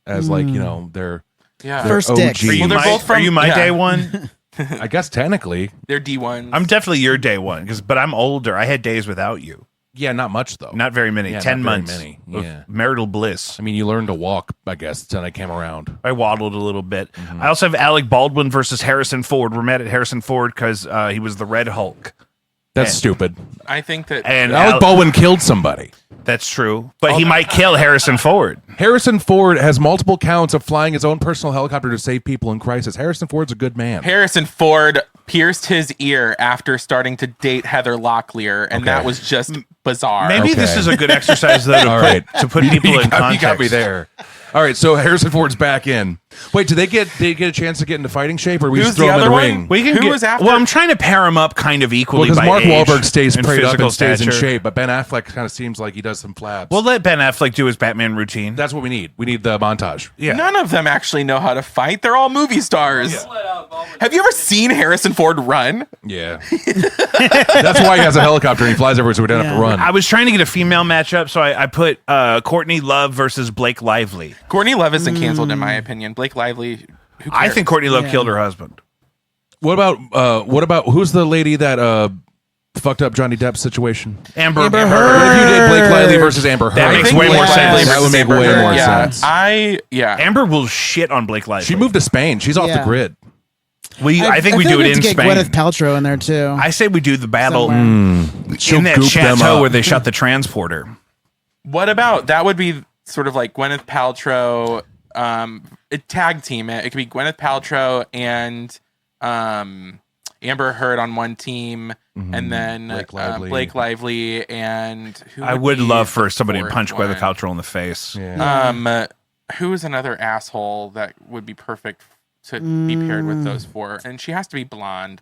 as like they're Yeah. First OG. dicks. Are you, Well, they're my, both from- are you my yeah. day one? I guess technically, They're D1s. I'm definitely your day one, but I'm older. I had days without you. yeah, not much though. Not very many. Yeah, 10 not very months. many. of Yeah. marital bliss. I mean, you learned to walk, I guess, until I came around. I waddled a little bit. I also have Alec Baldwin versus Harrison Ford. We're mad at Harrison Ford because he was the Red Hulk. That's And- stupid. I think that And Alec Baldwin killed somebody. that's true. But he might kill Harrison Ford. Harrison Ford has multiple counts of flying his own personal helicopter to save people in crisis. Harrison Ford's a good man. Harrison Ford pierced his ear after starting to date Heather Locklear, and that was just bizarre. Maybe this Okay. is a good exercise, though, All right. to put people in You context. got me there. All right, so Harrison Ford's back in. Wait, do they get a chance to get into fighting shape, or we Who's just throw the them in other the one? ring? We can Who get, was after- Well, I'm trying to pair them up kind of equally Because by Mark age Wahlberg stays and prayed up physical and stays in stature. shape, but Ben Affleck kind of seems like he does some flabs. We'll let Ben Affleck do his Batman routine. That's what we need. We need the montage. Yeah. None of them actually know how to fight. They're all movie stars. Have you ever seen Harrison Ford run? Yeah. That's why he has a helicopter and he flies everywhere so we don't have to run. I was trying to get a female matchup, so I put Courtney Love versus Blake Lively. Courtney Love isn't canceled in my opinion. Blake Lively. Who I cares? think Courtney Love killed her husband. What about who's the lady that fucked up Johnny Depp's situation? Amber Amber Heard. Heard. What if you did Blake Lively versus Amber Heard? That I makes think way Blake more Lively sense. That would versus make Amber way Heard. more Yeah. sense. Amber will shit on Blake Lively. She moved to Spain. She's off the Yeah. grid. I think we feel do like it we in have to get Spain. Gwyneth Paltrow in there too. I say we do the battle Somewhere. She'll in that goop them chateau up. where they shot the transporter. What about that? Would be sort of like Gwyneth Paltrow. A tag team it. It could be Gwyneth Paltrow and Amber Heard on one team, and then Blake Lively and who I would would be love the for somebody to fourth punch one? Gwyneth Paltrow in the face. Yeah. Who is another asshole that would be perfect to be paired with those four? And she has to be blonde.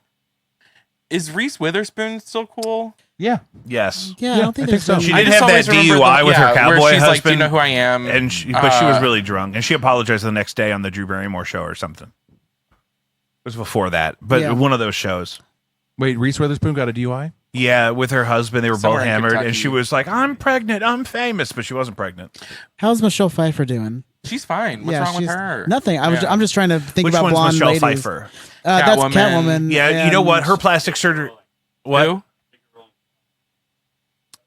Is Reese Witherspoon still cool? Yeah. Yes. Yeah, I don't think there's so. She I did just have that always remember DUI with her where cowboy she's like, "Do you husband. know who I am?" And but she was really drunk, and she apologized the next day on the Drew Barrymore show or something. It was before that, but Yeah. one of those shows. Wait, Reese Witherspoon got a DUI? Yeah, with her husband, they were Somewhere both in hammered, and Kentucky. she was like, "I'm pregnant, I'm famous," but she wasn't pregnant. How's Michelle Pfeiffer doing? She's fine. What's wrong with she's- her? Nothing. Yeah. I'm just trying to think Which about one's blonde Michelle ladies. Pfeiffer? That's Catwoman. Catwoman. Yeah, you know what? Her and- plastic surgery. What? Who?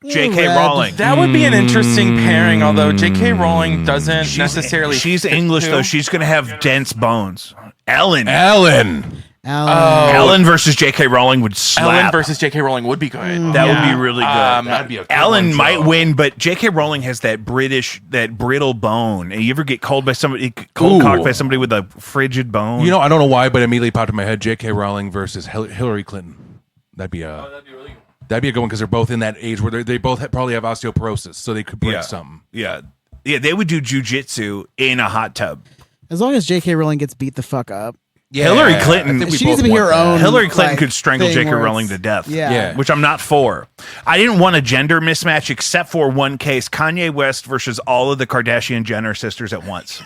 J.K. Red. Rowling. That would be an interesting pairing, although J.K. Rowling doesn't necessarily. She's fit English who? though. She's gonna have dense bones. Ellen. Ellen. Alan. Ellen versus J.K. Rowling would slap. Ellen versus J.K. Rowling would be good. That would Yeah. be really good. That'd be a good Ellen one, might Joe. win, but J.K. Rowling has that brittle bone. And you ever get cold cocked by somebody with a frigid bone? You know, I don't know why, but it immediately popped in my head. J.K. Rowling versus Hillary Clinton. That'd be a good one because they're both in that age where they both probably have osteoporosis, so they could break something. Yeah, they would do jujitsu in a hot tub. As long as J.K. Rowling gets beat the fuck up. Yeah, Hillary Clinton- I think we She needs both to be want her that. own. Hillary Clinton like, could strangle thing J.K. where Rowling it's- to death. Yeah. Which I'm not for. I didn't want a gender mismatch except for one case: Kanye West versus all of the Kardashian Jenner sisters at once.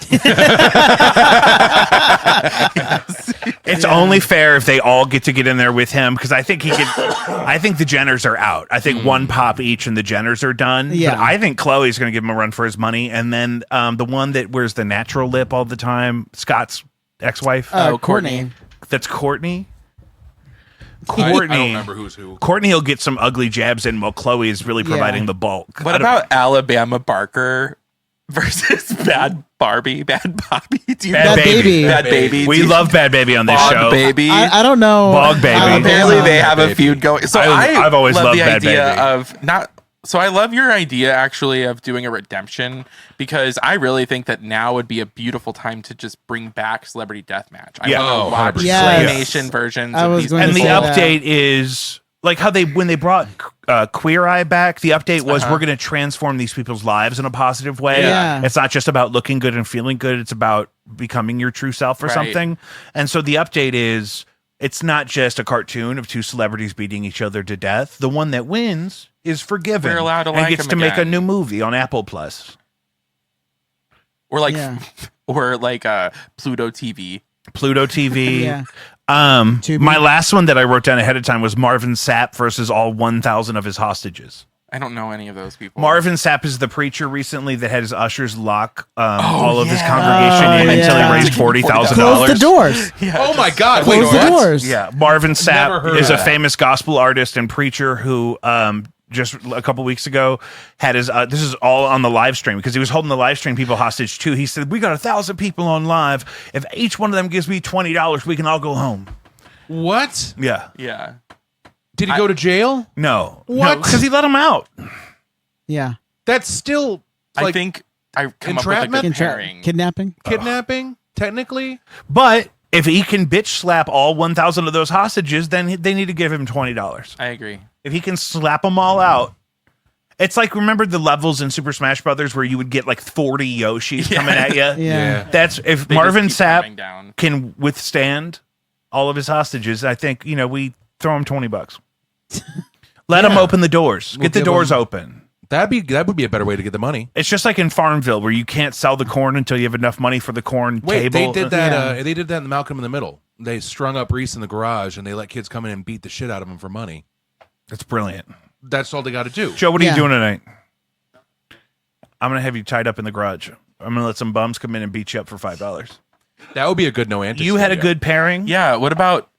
It's only fair if they all get in there with him because I think he could. I think the Jenners are out. I think one pop each and the Jenners are done. Yeah. But I think Chloe's going to give him a run for his money, and then the one that wears the natural lip all the time, Scott's ex-wife. Courtney. That's Courtney. I Courtney. don't remember who's who. Courtney will get some ugly jabs in while Chloe is really providing the bulk. What about Alabama Barker versus Bad Barbie? Bad Bobby? Do you Bad know- Baby? Bad Baby. We Do you- love Bad Baby on this Bog show. Baby. I don't know. Bog Baby. I don't know. Apparently, they have a Baby. feud going. So I've always love loved the Bad idea Baby. of not. So I love your idea actually of doing a redemption because I really think that now would be a beautiful time to just bring back Celebrity Deathmatch. I Yeah. want Oh, to watch 100%. Yes. Claymation versions I of was these. going to And the say that. update is like how when they brought Queer Eye back. The update was we're going to transform these people's lives in a positive way. Yeah. It's not just about looking good and feeling good. It's about becoming your true self or Right. something. And so the update is it's not just a cartoon of two celebrities beating each other to death. The one that wins is forgiven We're allowed to and like gets him to make a again. new movie on Apple Plus. or like Yeah. or like Pluto TV. Pluto TV. Yeah. Tubi. My last one that I wrote down ahead of time was Marvin Sapp versus all 1,000 of his hostages. I don't know any of those people. Marvin Sapp is the preacher recently that had his ushers lock all of his congregation Oh, in until yeah. he raised $40,000. Close the doors. Oh my God! Close Wait, the what? doors. Yeah, Marvin Never Sapp heard is of a that. famous gospel artist and preacher who just a couple weeks ago had his this is all on the live stream because he was holding the live stream people hostage too. He said, "We got 1,000 people on live. If each one of them gives me $20, we can all go home." What? Yeah. Yeah. Did he go to jail? No. What? Because he let him out. Yeah. That's still I like think I come up with a entrapment? good pairing. Kidnapping. kidnapping, technically. But if he can bitch slap all 1,000 of those hostages, then they need to give him $20. I agree. If he can slap them all out It's like, remember the levels in Super Smash Brothers where you would get like 40 Yoshis coming at you? Yeah. That's if They Marvin just keep coming Sapp down. can withstand all of his hostages. I think we throw him $20. Let him open the doors. Get the give doors him- open. That would be a better way to get the money. It's just like in Farmville where you can't sell the corn until you have enough money for the corn Wait, table. they did that. Yeah. They did that in Malcolm in the Middle. They strung up Reese in the garage and they let kids come in and beat the shit out of him for money. That's brilliant. That's all they got to do. Joe, what are Yeah. you doing tonight? I'm gonna have you tied up in the garage. I'm gonna let some bums come in and beat you up for $5. That would be a good no antics. You had a video. good pairing. Yeah. What about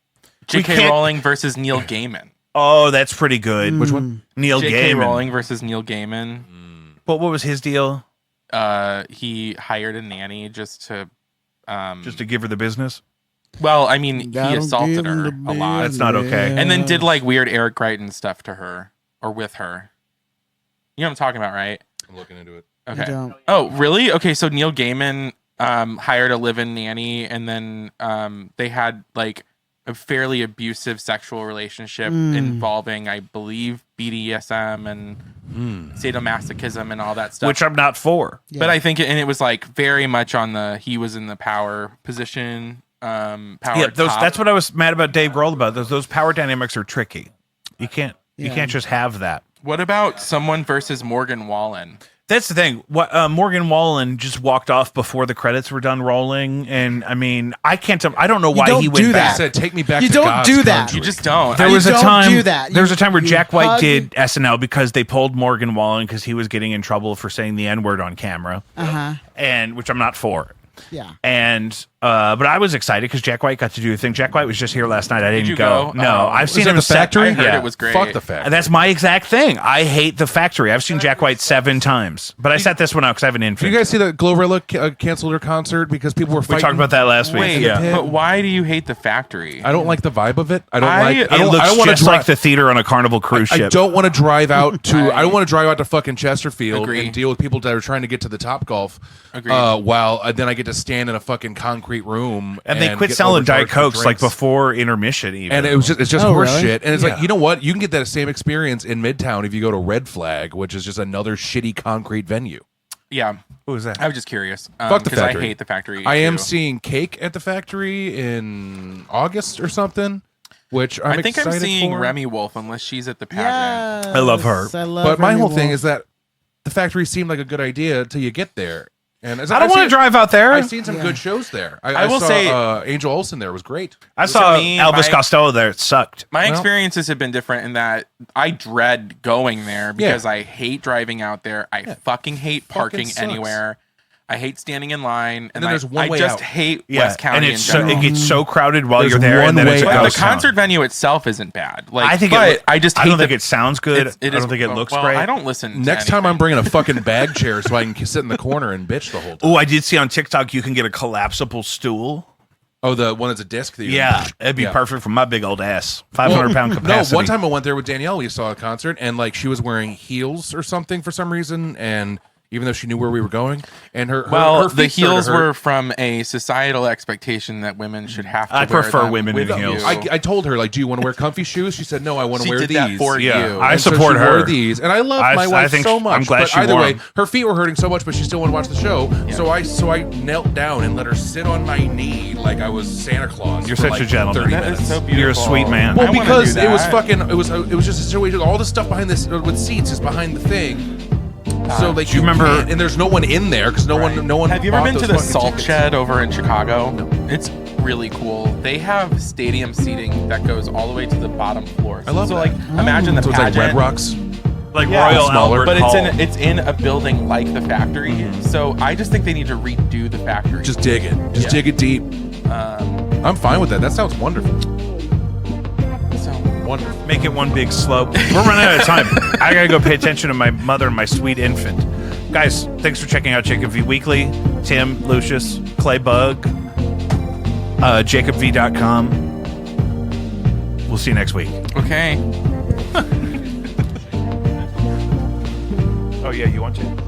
J.K. can't- Rowling versus Neil Gaiman? Oh, that's pretty good. Which one? Neil J.K. Gaiman. Rowling versus Neil Gaiman. What was his deal? He hired a nanny just to Give her the business. well, I mean, he Gotta assaulted give her him a the lot. That's not okay. And then did like weird Eric Crichton stuff to her or with her. You know what I'm talking about, right? I'm looking into it. Okay. don't. Oh, really? Okay, so Neil Gaiman hired a live-in nanny, and then they had like a fairly abusive sexual relationship involving, I believe, BDSM and sadomasochism and all that stuff. Which I'm not for. But I think, and it was like very much on he was in the power position. Power. Yeah, top. that's what I was mad about Dave Grohl about. Those power dynamics are tricky. You can't just have that. What about someone versus Morgan Wallen? That's the thing. What Morgan Wallen just walked off before the credits were done rolling, and I mean, I don't know why don't he do went that. back. I said, take me back You to don't God's do that. country. You just don't. There I- was a don't time. do that. There was a time where You Jack White hug- did SNL because they pulled Morgan Wallen because he was getting in trouble for saying the N word on camera, and which I'm not for. Yeah. And but I was excited because Jack White got to do a thing. Jack White was just here last night. I didn't you go. go? No, Oh. I've Was seen it him the set- Factory? I heard Yeah. it was great. Fuck the fact. That's my exact thing. I hate the Factory. I've seen Jack White 7 times, but I set this one out because I have an Did infant. you guys see that Glorilla canceled her concert because people were we fighting? talked about that last week. Wait, Yeah. but why do you hate the factory? I don't like the vibe of it. I don't I- like. it I don't. It looks I don't want just to drive. like the theater on a Carnival cruise I ship. don't want to drive out to. I don't I- want to drive out to fucking Chesterfield Agree. and deal with people that are trying to get to the Top Golf. Agreed. While then I get to stand in a fucking concrete room and they quit get selling Diet overcharged for Cokes like drinks. before intermission. Even And it's just Oh, horse really? shit. And it's Yeah. like, you know what? You can get that same experience in Midtown if you go to Red Flag, which is just another shitty concrete venue. Yeah, what was that? I was just curious. Fuck the 'cause factory. I hate the factory. I am too. seeing Cake at the Factory in August or something, which I'm I think I'm excited seeing for. Remy Wolf unless she's at the pageant. Yes, I love her. I love But my Remy whole thing Wolf. is that the Factory seemed like a good idea until you get there. And I don't want to drive out there. I've seen some good shows there. I will saw, say- Angel Olsen there was great. I saw me, Elvis my- Costello there. It sucked. My Well- experiences have been different in that I dread going there because I hate driving out there. I fucking hate parking sucks. anywhere. I hate standing in line, and then there's one I way just out. hate Yeah, West County and in it's so, general. it gets so crowded while There's you're there, one and then it's a way But the ghost town. concert venue itself isn't bad. Like, I think but I just hate I don't think the- it sounds good. it I don't think it looks well, great. I don't listen. To Next time I'm anything. bringing a fucking bag chair so I can sit in the corner and bitch the whole time. Oh, I did see on TikTok you can get a collapsible stool. Oh, the one that's a disc that you Yeah, it'd be Yeah. perfect for my big old ass. 500-pound No, capacity. one time I went there with Danielle. We saw a concert, and like she was wearing heels or something for some reason, and even though she knew where we were going, and her Well, her the feet started heels to hurt. were from a societal expectation that women should have to I wear prefer them women with in heels. you. I told her like, do you want to wear comfy shoes? She said no. I want to She wear did these. that for Yeah, you. I And so support she her. wore these, and I love I- my I wife think so she- much. I'm glad but she either wore way, 'em. her feet were hurting so much, but she still wanted to watch the show. So I knelt down and let her sit on my knee like I was Santa Claus. You're for such like a gentleman. 30 That is minutes. so beautiful. You're a sweet man. Well, I wanna because do it was that. fucking, it was just a situation. All the stuff behind this with seats is behind the thing. So like, you remember- can't- and there's no one in there because no one. Have you ever bought been to those the fucking Salt tickets. Shed over in Chicago? It's really cool. They have stadium seating that goes all the way to the bottom floor. I love so that. like imagine the So it's like pageant, Red Rocks. like Yeah, Royal smaller, Albert but Hall. it's in a building like the factory. So I just think they need to redo the factory. Just dig it. Just dig it deep. I'm fine with that. That sounds wonderful. so Wonderful. Make it one big slope. We're running out of time. I gotta go pay attention to my mother and my sweet infant. Guys, thanks for checking out Jacob V Weekly. Tim, Lucius, Clay Bug, JacobV.com. We'll see you next week. okay. Oh yeah, you want to?